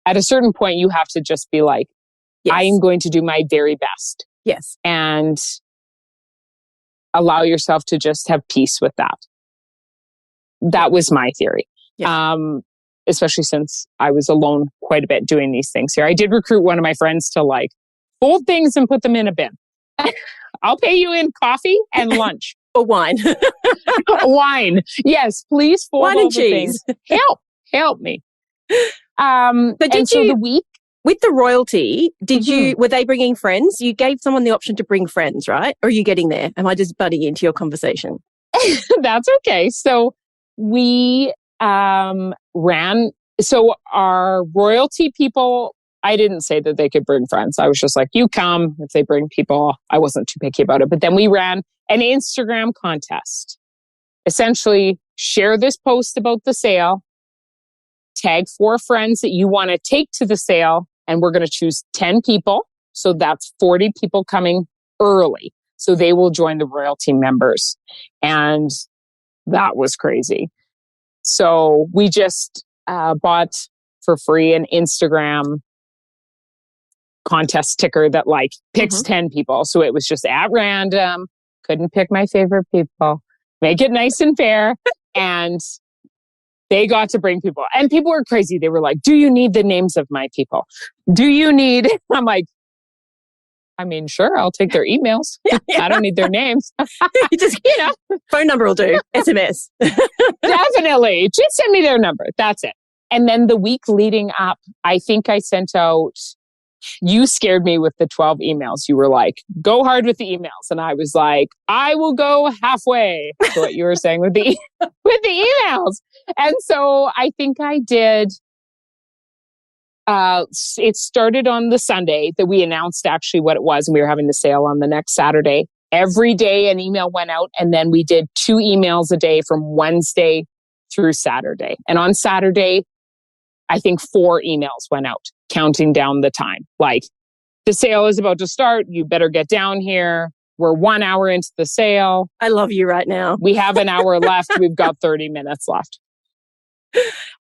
at a certain point, you have to just be like, yes, I am going to do my very best. Yes. And allow yourself to just have peace with that. That was my theory. Yeah. Especially since I was alone quite a bit doing these things here. I did recruit one of my friends to like fold things and put them in a bin. I'll pay you in coffee and lunch. Or wine. Wine. Yes, please fold wine all and the cheese. Things. Help me. But did so you, the week, with the royalty, were they bringing friends? You gave someone the option to bring friends, right? Or are you getting there? Am I just butting into your conversation? That's okay. So we so our royalty people, I didn't say that they could bring friends. I was just like, you come. If they bring people, I wasn't too picky about it. But then we ran an Instagram contest. Essentially, share this post about the sale, tag 4 friends that you want to take to the sale, and we're going to choose 10 people. So that's 40 people coming early. So they will join the royalty members. And that was crazy. So we just bought for free an Instagram contest ticker that like picks 10 people. So it was just at random. Couldn't pick my favorite people. Make it nice and fair. And they got to bring people. And people were crazy. They were like, do you need the names of my people? Do you need... I'm like, I mean, sure, I'll take their emails. I don't need their names. You just, phone number will do. SMS. Definitely. Just send me their number. That's it. And then the week leading up, I think I sent out... You scared me with the 12 emails. You were like, go hard with the emails. And I was like, I will go halfway to what you were saying with the emails. And so I think I did, it started on the Sunday that we announced actually what it was. And we were having the sale on the next Saturday. Every day an email went out. And then we did 2 emails a day from Wednesday through Saturday. And on Saturday, I think 4 emails went out, counting down the time. Like, the sale is about to start. You better get down here. We're 1 hour into the sale. I love you right now. We have an hour left. We've got 30 minutes left.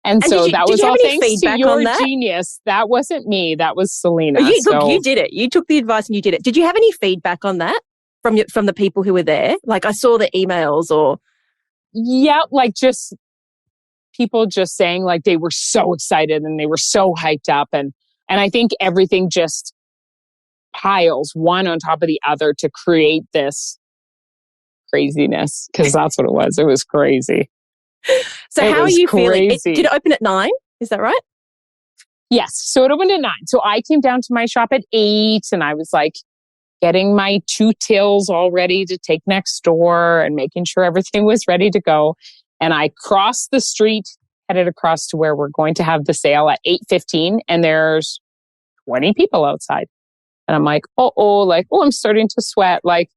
And so that was all thanks to your genius. That wasn't me. That was Selena. Look, you did it. You took the advice and you did it. Did you have any feedback on that from the people who were there? Like, I saw the emails or... Yeah, like just... people just saying like they were so excited and they were so hyped up. And I think everything just piles one on top of the other to create this craziness. Because that's what it was. It was crazy. So how are you feeling? Did it open at 9? Is that right? Yes. So it opened at 9. So I came down to my shop at 8 and I was like getting my 2 tills all ready to take next door and making sure everything was ready to go. And I crossed the street, headed across to where we're going to have the sale at 8:15, and there's 20 people outside. And I'm like, I'm starting to sweat. Like,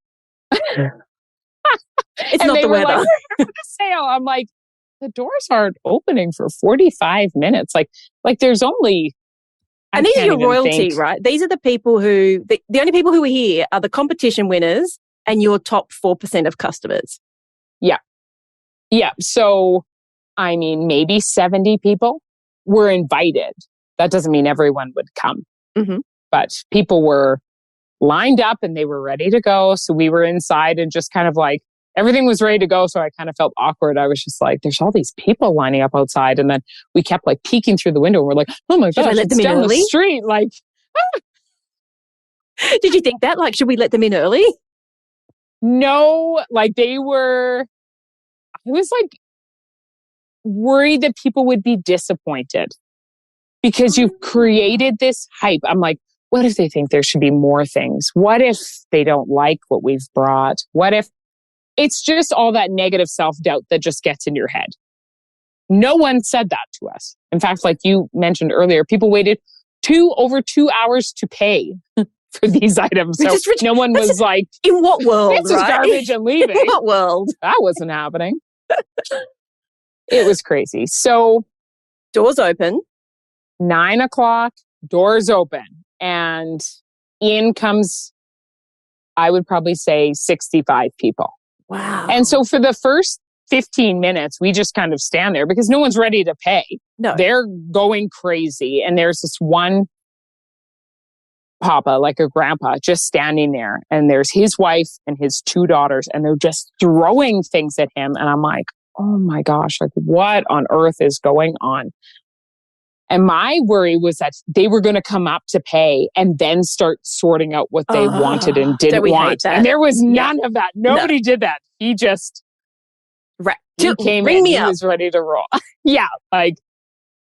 it's not the weather. Like, we're here for the sale. I'm like, the doors aren't opening for 45 minutes. Like there's only. And these are your royalty, right? These are the people who, the only people who are here are the competition winners and your top 4% of customers. Yeah. Yeah. So, I mean, maybe 70 people were invited. That doesn't mean everyone would come. Mm-hmm. But people were lined up and they were ready to go. So we were inside and just kind of like, everything was ready to go. So I kind of felt awkward. I was just like, there's all these people lining up outside. And then we kept like peeking through the window. And we're like, oh my gosh, it's down the street. Like, Did you think that? Like, should we let them in early? No, like I was like worried that people would be disappointed because you've created this hype. I'm like, what if they think there should be more things? What if they don't like what we've brought? What if it's just all that negative self-doubt that just gets in your head? No one said that to us. In fact, like you mentioned earlier, people waited over 2 hours to pay for these items. So no one was like, in what world? This is garbage and leaving. In what world? That wasn't happening. It was crazy. So doors open. 9 o'clock, doors open. And in comes, I would probably say 65 people. Wow. And so for the first 15 minutes, we just kind of stand there because no one's ready to pay. No. They're going crazy. And there's this one papa, like a grandpa, just standing there. And there's his wife and his 2 daughters, and they're just throwing things at him. And I'm like, oh my gosh, like what on earth is going on? And my worry was that they were going to come up to pay and then start sorting out what they wanted and didn't want. And there was none of that. Nobody did that. He just he came in. He was ready to roll. Yeah, like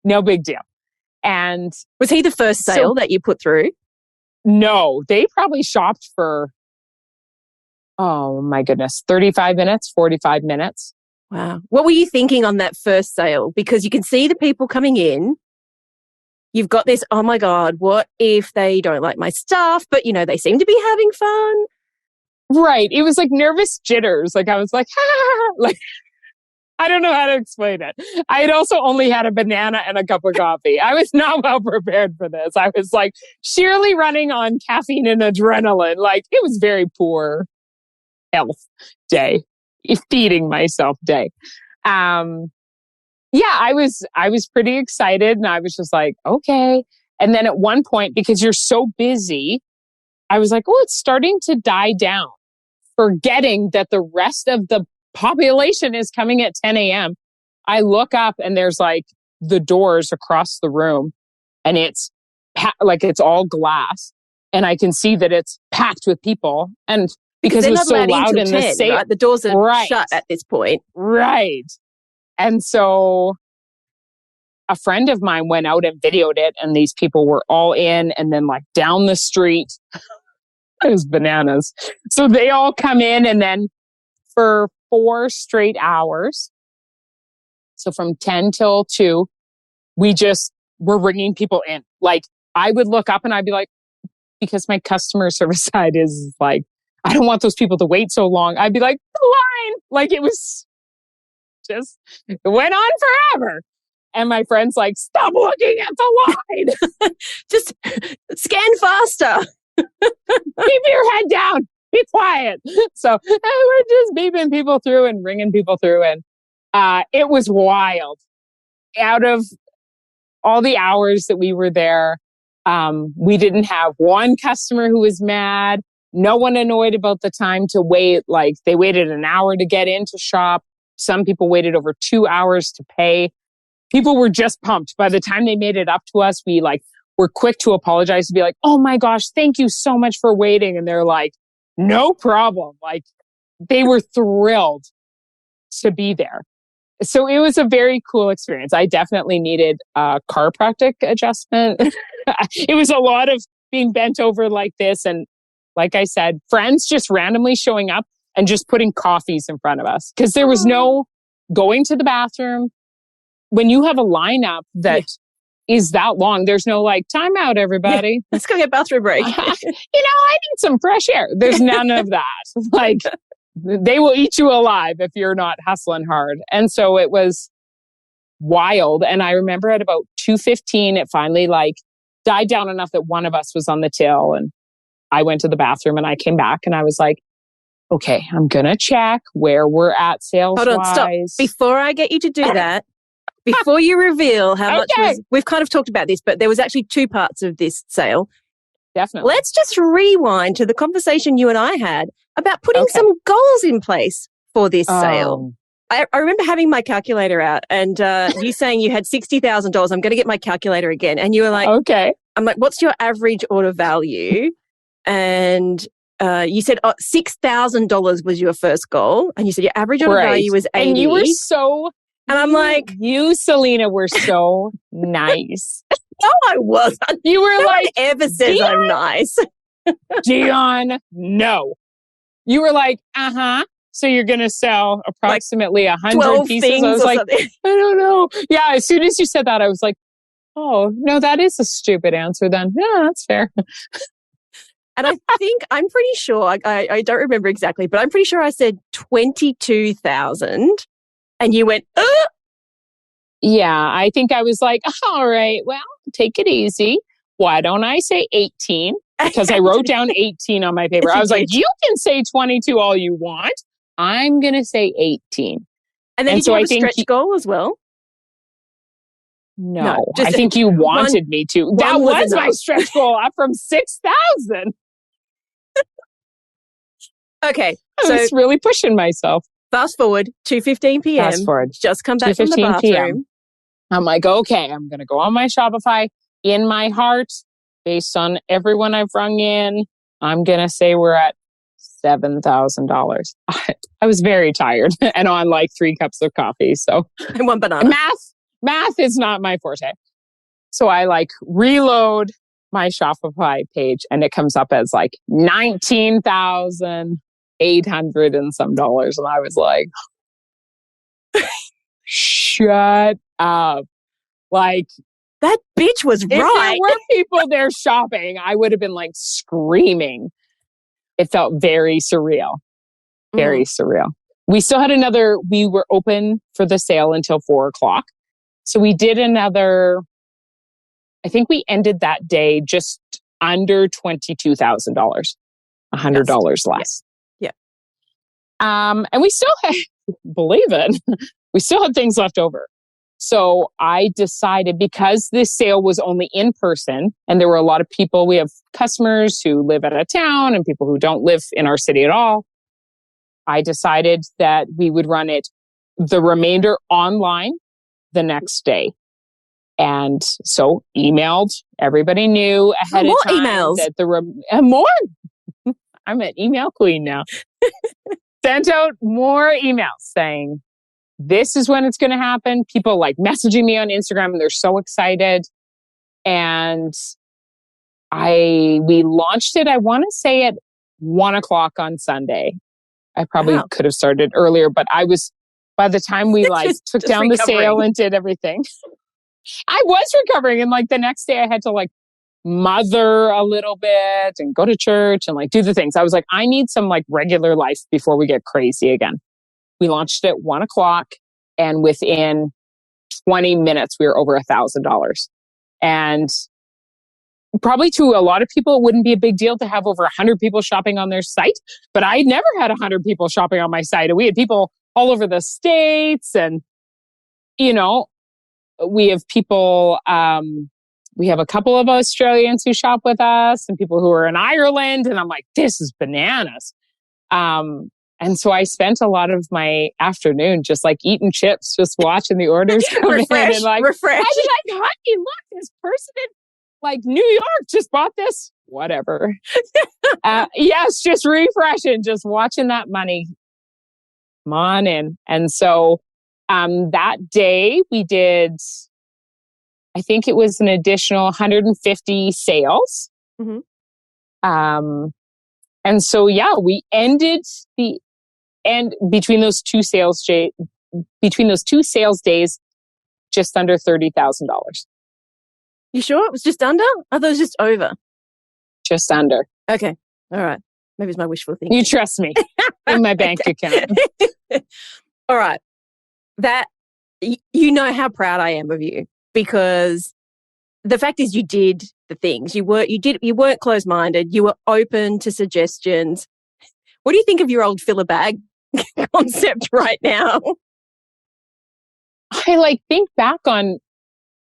no big deal. And was he the first sale that you put through? No, they probably shopped for, oh my goodness, 35 minutes, 45 minutes. Wow. What were you thinking on that first sale? Because you can see the people coming in. You've got this, oh my God, what if they don't like my stuff? But, you know, they seem to be having fun. Right. It was like nervous jitters. Like I was like, like, I don't know how to explain it. I had also only had a banana and a cup of coffee. I was not well prepared for this. I was like sheerly running on caffeine and adrenaline. Like it was very poor health day, feeding myself day. Yeah, I was pretty excited and I was just like, okay. And then at one point, because you're so busy, I was like, oh, it's starting to die down, forgetting that the rest of the population is coming at 10 a.m. I look up and there's like the doors across the room and it's like it's all glass and I can see that it's packed with people. And because it was so loud in the sale, right? The doors are shut at this point. Right. And so a friend of mine went out and videoed it and these people were all in and then like down the street. It was bananas. So they all come in and then for 4 straight hours, so from 10 till 2, we just were bringing people in. Like I would look up and I'd be like, because my customer service side is like, I don't want those people to wait so long. I'd be like, the line, like it was just, it went on forever. And my friend's like, stop looking at the line. Just scan faster. Keep your head down. Be quiet. So we're just beeping people through and ringing people through. And it was wild. Out of all the hours that we were there, we didn't have one customer who was mad. No one annoyed about the time to wait. Like they waited an hour to get into shop. Some people waited over 2 hours to pay. People were just pumped. By the time they made it up to us, we like were quick to apologize to be like, oh my gosh, thank you so much for waiting. And they're like, no problem. Like they were thrilled to be there. So it was a very cool experience. I definitely needed a chiropractic adjustment. It was a lot of being bent over like this. And like I said, friends just randomly showing up and just putting coffees in front of us because there was no going to the bathroom. When you have a lineup that is that long, there's no like, time out, everybody. Yeah, let's go get a bathroom break. I need some fresh air. There's none of that. Like, they will eat you alive if you're not hustling hard. And so it was wild. And I remember at about 2:15, it finally like died down enough that one of us was on the till. And I went to the bathroom and I came back and I was like, okay, I'm going to check where we're at sales wise. Hold on, stop. Before I get you to do that, before you reveal how much we've kind of talked about this, but there was actually two parts of this sale. Definitely. Let's just rewind to the conversation you and I had about putting some goals in place for this sale. I remember having my calculator out and you saying you had $60,000. I'm going to get my calculator again. And you were like, okay. I'm like, what's your average order value? And you said $6,000 was your first goal. And you said your average order value was 80. And you were so... And I'm like... You, Selena, were so nice. No, I wasn't. You were no one ever says Dionne, I'm nice. Dionne, no. You were like, so you're going to sell approximately 100 pieces? I was like, something. I don't know. Yeah, as soon as you said that, I was like, oh, no, that is a stupid answer then. Yeah, that's fair. And I think, I'm pretty sure, I don't remember exactly, but I'm pretty sure I said 22,000 and you went, Yeah, I think I was like, all right, well, take it easy. Why don't I say 18? Because I wrote down 18 on my paper. I was like, you can say 22 all you want. I'm going to say 18. And then did you have a stretch goal as well? No, I think you wanted me to. That was my stretch goal, up from 6,000. Okay. I was really pushing myself. Fast forward, 2:15 p.m. Fast forward. Just come back from the bathroom. PM. I'm like, okay, I'm going to go on my Shopify. In my heart, based on everyone I've rung in, I'm going to say we're at $7,000. I was very tired and on like 3 cups of coffee. So and 1 banana. Math is not my forte. So I like reload my Shopify page and it comes up as like 19,800 and some dollars. And I was like, shut up. Like, that bitch was right. If there were people there shopping, I would have been like screaming. It felt very surreal. Very surreal. We still had we were open for the sale until 4:00. So we did another, I think we ended that day just under $22,000, $100 less. Yeah. And we still had, believe it, we still had things left over. So I decided, because this sale was only in person and there were a lot of people, we have customers who live out of town and people who don't live in our city at all. I decided that we would run it the remainder online the next day. And so emailed, everybody knew ahead of time emails. That more. I'm an email queen now. Sent out more emails saying, this is when it's going to happen. People like messaging me on Instagram and they're so excited. And we launched it, I want to say at 1:00 on Sunday. I probably could have started earlier, but by the time we took down the sale and did everything, I was recovering. And like the next day I had to like mother a little bit and go to church and like do the things. I was like, I need some like regular life before we get crazy again. We launched at 1:00 and within 20 minutes, we were over $1,000. And probably to a lot of people, it wouldn't be a big deal to have over 100 people shopping on their site. But I never had 100 people shopping on my site. And we had people all over the States. And, you know, we have people, we have a couple of Australians who shop with us and people who are in Ireland. And I'm like, this is bananas. And so I spent a lot of my afternoon just like eating chips, just watching the orders come in and like, refresh. I was like, honey, look, this person in like New York just bought this, whatever. Yes, just refreshing, just watching that money come on in. And so That day we did, I think it was an additional 150 sales. Mm-hmm. And so, yeah, we ended between those two sales days, just under $30,000. You sure it was just under? I thought it was just over. Just under. Okay. All right. Maybe it's my wishful thinking. You trust me in my bank account. All right. That, you know how proud I am of you, because the fact is you did the things. You weren't closed-minded. You were open to suggestions. What do you think of your old filler bag concept right now? I think back on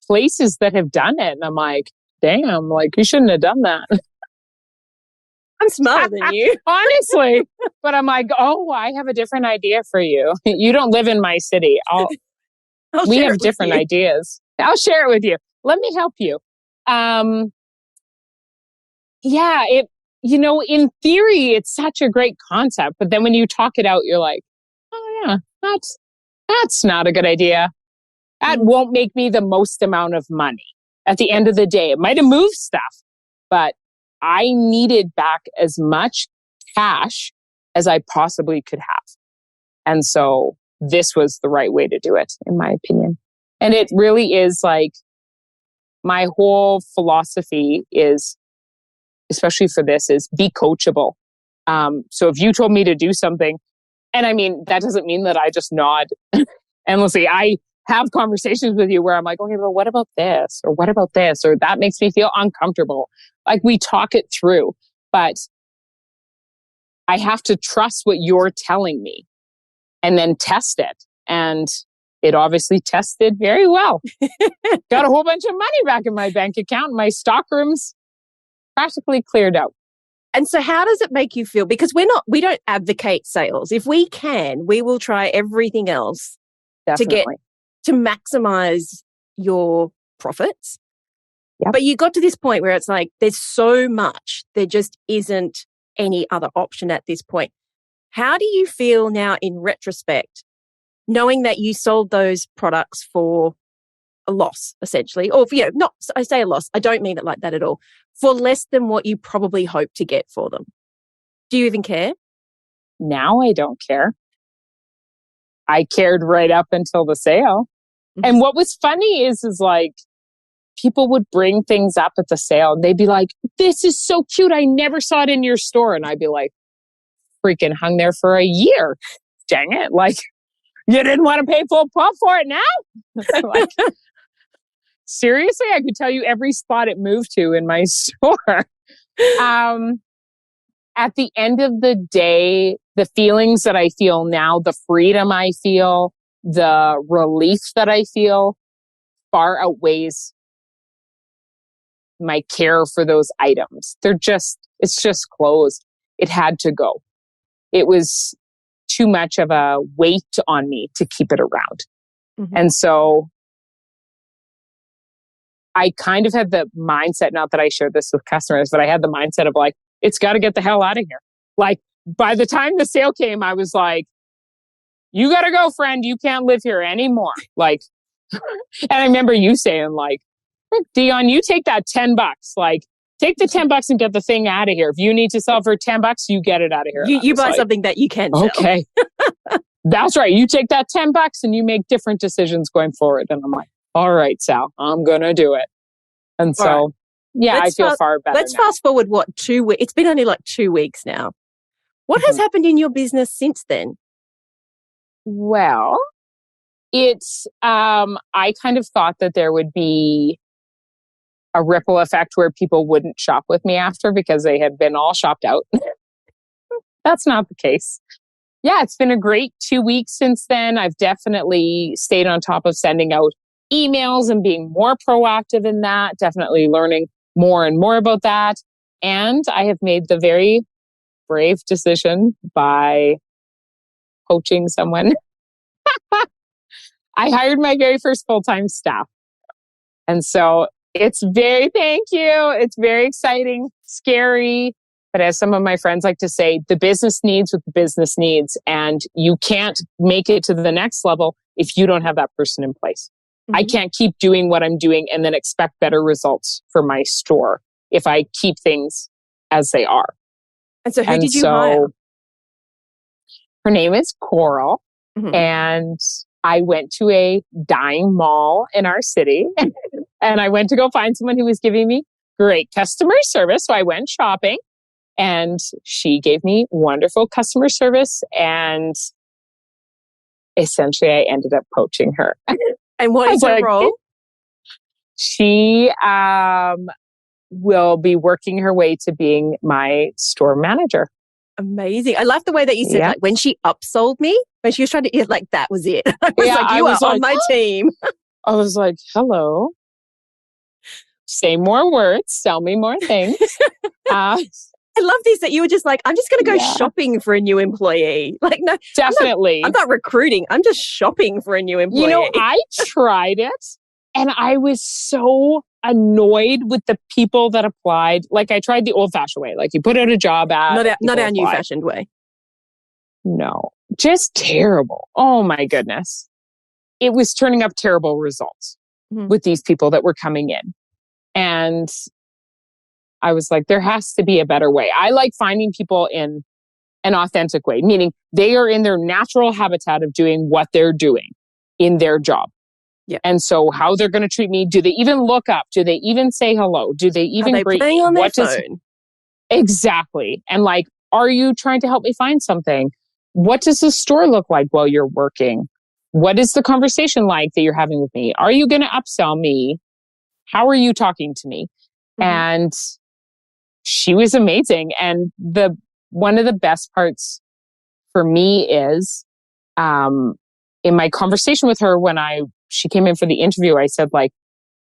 places that have done it, and I'm like, damn, you shouldn't have done that. I'm smarter than you. Honestly. But I'm like, oh, I have a different idea for you. You don't live in my city. We have different ideas. I'll share it with you. Let me help you. Yeah, in theory, it's such a great concept. But then when you talk it out, you're like, oh yeah, that's not a good idea. That won't make me the most amount of money. At the end of the day, it might have moved stuff, but I needed back as much cash as I possibly could have. And so this was the right way to do it, in my opinion. And it really is my whole philosophy is, especially for this, is be coachable. So if you told me to do something, and I mean, that doesn't mean that I just nod endlessly. I have conversations with you where I'm like, okay, well, what about this? Or what about this? Or that makes me feel uncomfortable. We talk it through, but I have to trust what you're telling me and then test it. And it obviously tested very well. Got a whole bunch of money back in my bank account. My stock room's practically cleared out. And so how does it make you feel? Because we don't advocate sales. If we can, we will try everything else to maximize your profits. Yep. But you got to this point where it's like, there's so much, there just isn't any other option at this point. How do you feel now in retrospect, knowing that you sold those products for a loss, essentially, or I say a loss, I don't mean it like that at all, for less than what you probably hoped to get for them? Do you even care? Now I don't care. I cared right up until the sale. Mm-hmm. And what was funny is people would bring things up at the sale and they'd be like, this is so cute. I never saw it in your store. And I'd be like, freaking hung there for a year. Dang it. You didn't want to pay full pump for it now? Seriously, I could tell you every spot it moved to in my store. At the end of the day, the feelings that I feel now, the freedom I feel, the relief that I feel far outweighs my care for those items. It's just closed. It had to go. It was too much of a weight on me to keep it around. Mm-hmm. And so I kind of had the mindset, not that I shared this with customers, but I had the mindset of it's got to get the hell out of here. By the time the sale came, I was like, you got to go, friend. You can't live here anymore. And I remember you saying Dionne, you take that $10. Take the $10 and get the thing out of here. If you need to sell for $10, you get it out of here. You buy something that you can sell. Okay. That's right. You take that $10 and you make different decisions going forward. And I'm like, all right, Sal, I'm going to do it. And so, right. Yeah, I feel far better. Let's fast forward, 2 weeks? It's been only 2 weeks now. What has happened in your business since then? Well, it's, I kind of thought that there would be a ripple effect where people wouldn't shop with me after because they had been all shopped out. That's not the case. Yeah, it's been a great 2 weeks since then. I've definitely stayed on top of sending out emails and being more proactive in that, definitely learning more and more about that. And I have made the very brave decision by coaching someone. I hired my very first full-time staff. And so thank you. It's very exciting, scary. But as some of my friends like to say, the business needs what the business needs. And you can't make it to the next level if you don't have that person in place. Mm-hmm. I can't keep doing what I'm doing and then expect better results for my store if I keep things as they are. And so who did you hire? Her name is Coral. Mm-hmm. And I went to a dying mall in our city and I went to go find someone who was giving me great customer service. So I went shopping and she gave me wonderful customer service. And essentially I ended up poaching her. And what is her role? She will be working her way to being my store manager. Amazing. I love the way that you said, like, when she upsold me, when she was trying to, like, that was it. I was like, you are on my team. I was like, hello. Say more words. Tell me more things. I love this, that you were just like, I'm just going to go shopping for a new employee. Like, no, definitely. I'm not recruiting. I'm just shopping for a new employee. You know, I tried it and I was so annoyed with the people that applied. Like, I tried the old fashioned way. Like, you put out a job ad. Not our new fashioned way. No, just terrible. Oh my goodness. It was turning up terrible results with these people that were coming in. And I was like, there has to be a better way. I like finding people in an authentic way, meaning they are in their natural habitat of doing what they're doing in their job. Yeah. And so how they're going to treat me, do they even look up? Do they even say hello? Do they even greet me? On their phone? Exactly. And like, are you trying to help me find something? What does the store look like while you're working? What is the conversation like that you're having with me? Are you going to upsell me? How are you talking to me? And she was amazing. And one of the best parts for me is, in my conversation with her, when she came in for the interview, I said, like,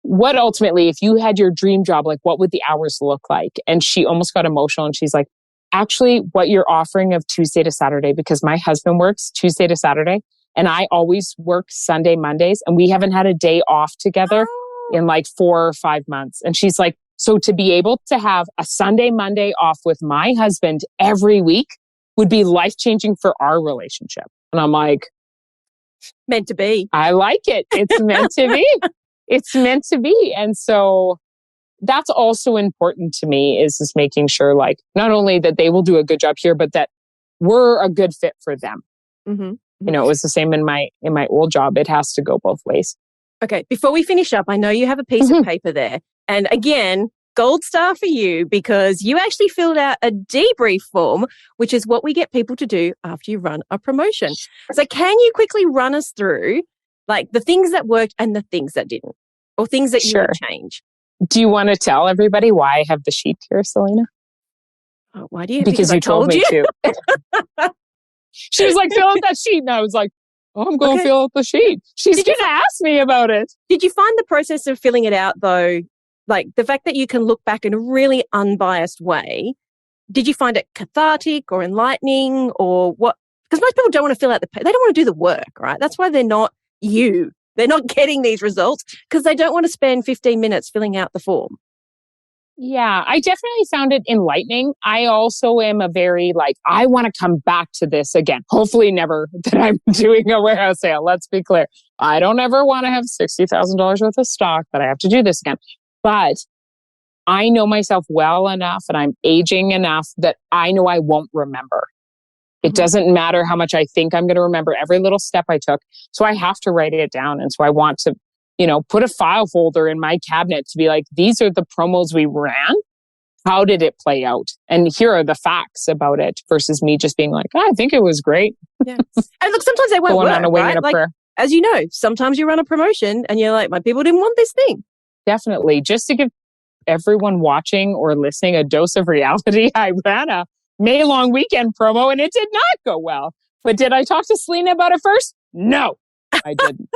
what ultimately, if you had your dream job, like, what would the hours look like? And she almost got emotional and she's like, actually, what you're offering of Tuesday to Saturday, because my husband works Tuesday to Saturday and I always work Sunday, Mondays, and we haven't had a day off together in like 4 or 5 months. And she's like, so to be able to have a Sunday, Monday off with my husband every week would be life-changing for our relationship. And I'm like, meant to be. I like it. It's meant to be. It's meant to be. And so that's also important to me, is just making sure, like, not only that they will do a good job here, but that we're a good fit for them. Mm-hmm. You know, it was the same in my old job. It has to go both ways. Okay. Before we finish up, I know you have a piece of paper there. And again, gold star for you, because you actually filled out a debrief form, which is what we get people to do after you run a promotion. So can you quickly run us through, like, the things that worked and the things that didn't, or things that you would change? Do you want to tell everybody why I have the sheet here, Selena? Oh, why do you? Because you told me to. She was like, fill out that sheet. And I was like, oh, I'm going to fill out the sheet. She's going to ask me about it. Did you find the process of filling it out, though, like the fact that you can look back in a really unbiased way, did you find it cathartic or enlightening, or what? Because most people don't want to fill out they don't want to do the work, right? That's why they're not you. They're not getting these results because they don't want to spend 15 minutes filling out the form. Yeah, I definitely found it enlightening. I also am a very, like, I want to come back to this again. Hopefully never that I'm doing a warehouse sale. Let's be clear. I don't ever want to have $60,000 worth of stock that I have to do this again. But I know myself well enough and I'm aging enough that I know I won't remember. It doesn't matter how much I think I'm going to remember every little step I took. So I have to write it down. And so I want to, put a file folder in my cabinet to be like, these are the promos we ran. How did it play out? And here are the facts about it, versus me just being like, I think it was great. Yeah. And look, sometimes they won't work, on a wing right? and a like, prayer. As you know, sometimes you run a promotion and you're like, my people didn't want this thing. Definitely. Just to give everyone watching or listening a dose of reality, I ran a May long weekend promo and it did not go well. But did I talk to Selena about it first? No, I didn't.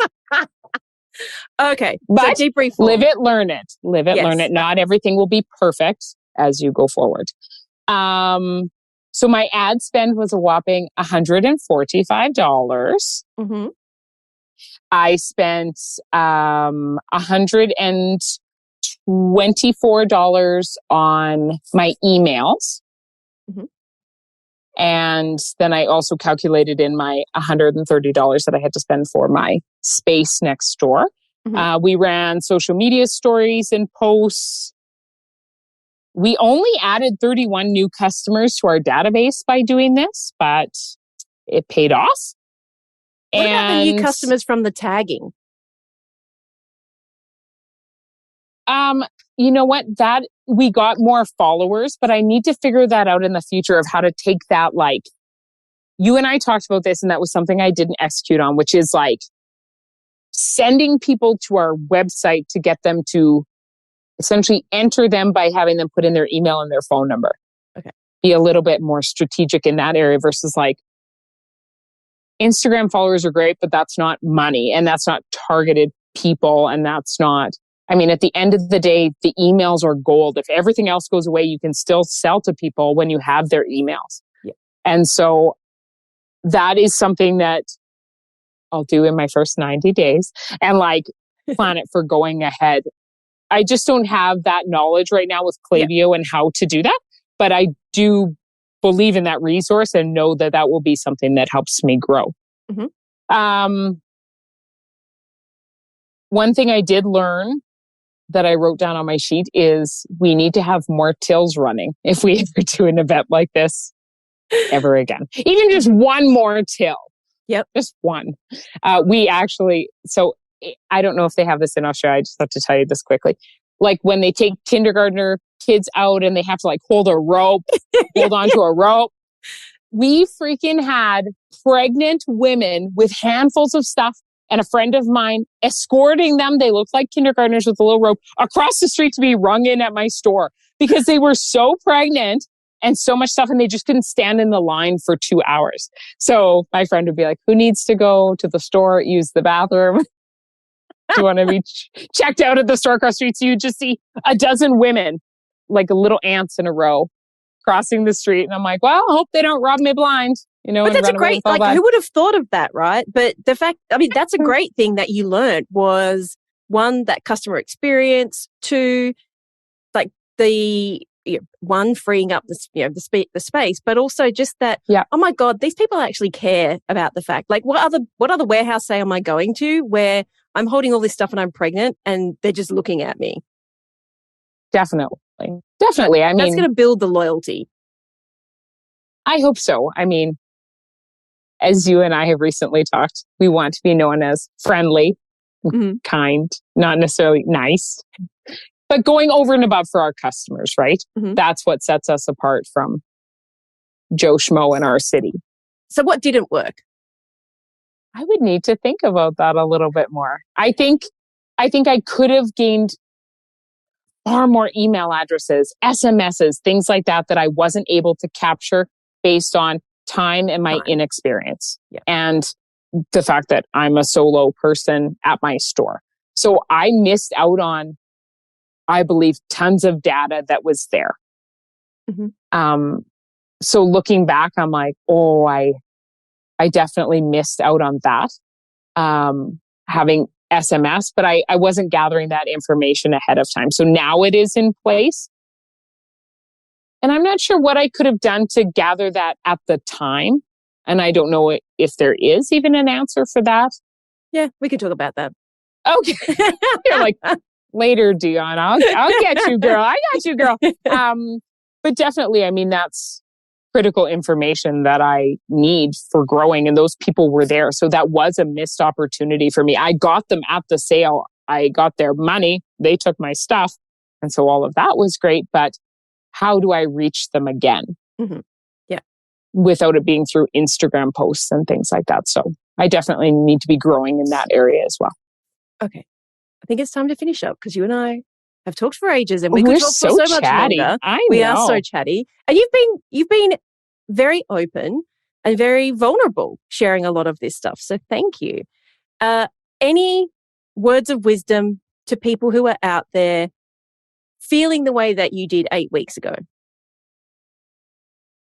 Okay. But so debrief form. Live it, learn it. Live it, learn it. Not everything will be perfect as you go forward. So my ad spend was a whopping $145. I spent $124 on my emails. And then I also calculated in my $130 that I had to spend for my space next door. We ran social media stories and posts. We only added 31 new customers to our database by doing this, but it paid off. What about the new customers from the tagging? You know what? That we got more followers, but I need to figure that out in the future of how to take that. Like, you and I talked about this, and that was something I didn't execute on, which is like sending people to our website to get them to essentially enter them by having them put in their email and their phone number. Okay. Be a little bit more strategic in that area versus like Instagram followers are great, but that's not money and that's not targeted people. And that's not, I mean, at the end of the day, the emails are gold. If everything else goes away, you can still sell to people when you have their emails. Yeah. And so that is something that I'll do in my first 90 days and like plan it for going ahead. I just don't have that knowledge right now with Klaviyo and how to do that. But I do believe in that resource and know that that will be something that helps me grow. One thing I did learn that I wrote down on my sheet is we need to have more tills running if we ever do an event like this ever again. Even just one more till. Yep. Just one. We actually, so I don't know if they have this in Australia. I just have to tell you this quickly. Like when they take kindergartner kids out and they have to like hold a rope, hold onto a rope. We freaking had pregnant women with handfuls of stuff and a friend of mine escorting them. They looked like kindergartners with a little rope across the street to be rung in at my store because they were so pregnant and so much stuff and they just couldn't stand in the line for 2 hours. So my friend would be like, who needs to go to the store, use the bathroom? Do you want to be checked out at the store across the street? So you just see a dozen women, like little ants in a row, crossing the street. And I'm like, well, I hope they don't rob me blind. You know, but that's a great, like, who would have thought of that, right? But the fact, I mean, that's a great thing that you learned was one, that customer experience, two, like one, freeing up the space, but also just that, oh my God, these people actually care about the fact, like what other warehouse say am I going to where I'm holding all this stuff and I'm pregnant and they're just looking at me? Definitely. I mean, that's going to build the loyalty. I hope so. I mean, as you and I have recently talked, we want to be known as friendly, kind, not necessarily nice, but going over and above for our customers, right? That's what sets us apart from Joe Schmo in our city. So what didn't work? I would need to think about that a little bit more. I think I could have gained far more email addresses, SMSs, things like that I wasn't able to capture based on time and my inexperience and the fact that I'm a solo person at my store. So I missed out on, I believe, tons of data that was there. So looking back, I'm like, oh, I definitely missed out on that. Having SMS, but I wasn't gathering that information ahead of time. So now it is in place. And I'm not sure what I could have done to gather that at the time. And I don't know if there is even an answer for that. Yeah, we can talk about that. Okay. You're like, later, Dionne, I'll get you, girl. I got you, girl. But definitely, I mean, that's critical information that I need for growing. And those people were there. So that was a missed opportunity for me. I got them at the sale. I got their money. They took my stuff. And so all of that was great. But how do I reach them again? Yeah. Without it being through Instagram posts and things like that. So I definitely need to be growing in that area as well. Okay. I think it's time to finish up because you and I have talked for ages and we could talk for so much longer. We are so chatty. And you've been very open and very vulnerable sharing a lot of this stuff. So thank you. Any words of wisdom to people who are out there feeling the way that you did 8 weeks ago?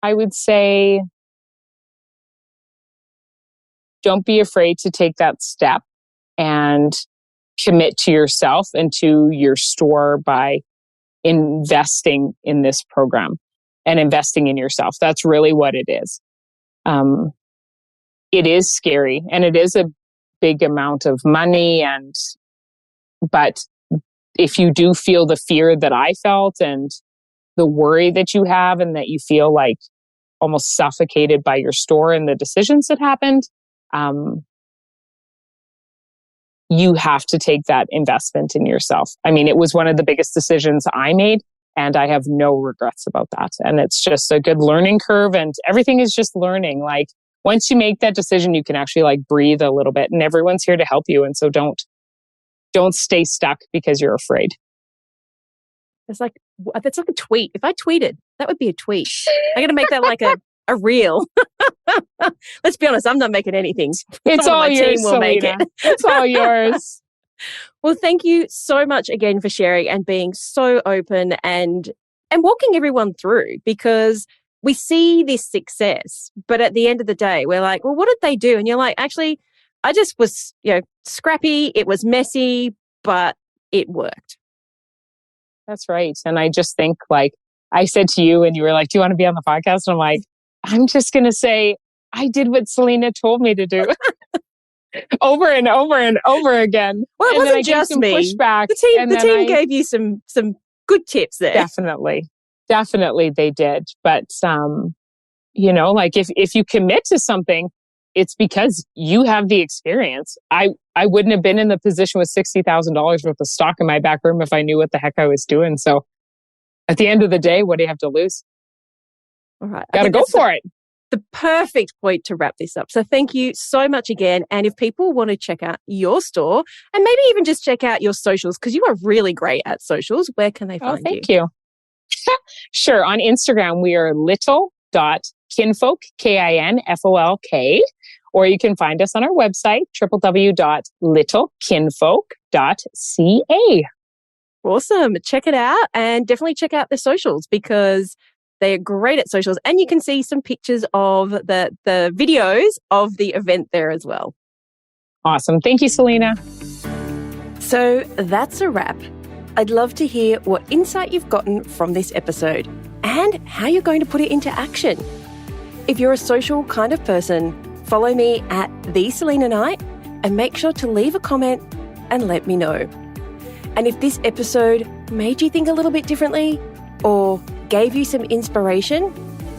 I would say don't be afraid to take that step and commit to yourself and to your store by investing in this program. and investing in yourself. That's really what it is. It is scary and it is a big amount of money, but if you do feel the fear that I felt and the worry that you have, and that you feel like almost suffocated by your store and the decisions that happened, you have to take that investment in yourself. I mean, it was one of the biggest decisions I made, and I have no regrets about that. And it's just a good learning curve, and everything is just learning. Like, once you make that decision, you can actually like breathe a little bit, and everyone's here to help you. And so don't stay stuck because you're afraid. It's like a tweet. If I tweeted, that would be a tweet. I'm going to make that like a reel. Let's be honest, I'm not making anything. It's Someone all on my yours, team will make it. It's all yours. Well, thank you so much again for sharing and being so open and walking everyone through, because we see this success, but at the end of the day, we're like, well, what did they do? And you're like, actually, I just was, scrappy. It was messy, but it worked. That's right. And I just think, like I said to you, and you were like, do you want to be on the podcast? And I'm like, I'm just going to say, I did what Selena told me to do. Over and over and over again. Well, it and wasn't just me. Pushback, the team gave you some good tips there. Definitely they did. But, like if you commit to something, it's because you have the experience. I wouldn't have been in the position with $60,000 worth of stock in my back room if I knew what the heck I was doing. So at the end of the day, what do you have to lose? All right. Got to go for it. The perfect point to wrap this up. So thank you so much again. And if people want to check out your store and maybe even just check out your socials, because you are really great at socials, where can they find you? Thank you. Sure. On Instagram, we are little.kinfolk, KINFOLK, or you can find us on our website, www.littlekinfolk.ca. Awesome. Check it out, and definitely check out the socials, because they are great at socials, and you can see some pictures of the videos of the event there as well. Awesome. Thank you, Selena. So that's a wrap. I'd love to hear what insight you've gotten from this episode and how you're going to put it into action. If you're a social kind of person, follow me at @TheSelenaKnight and make sure to leave a comment and let me know. And if this episode made you think a little bit differently, or gave you some inspiration,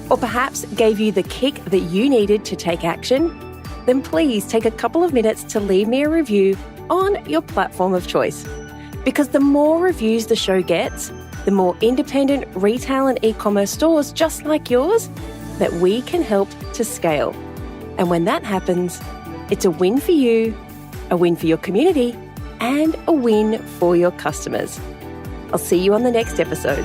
or perhaps gave you the kick that you needed to take action, then please take a couple of minutes to leave me a review on your platform of choice. Because the more reviews the show gets, the more independent retail and e-commerce stores just like yours that we can help to scale. And when that happens, it's a win for you, a win for your community, and a win for your customers. I'll see you on the next episode.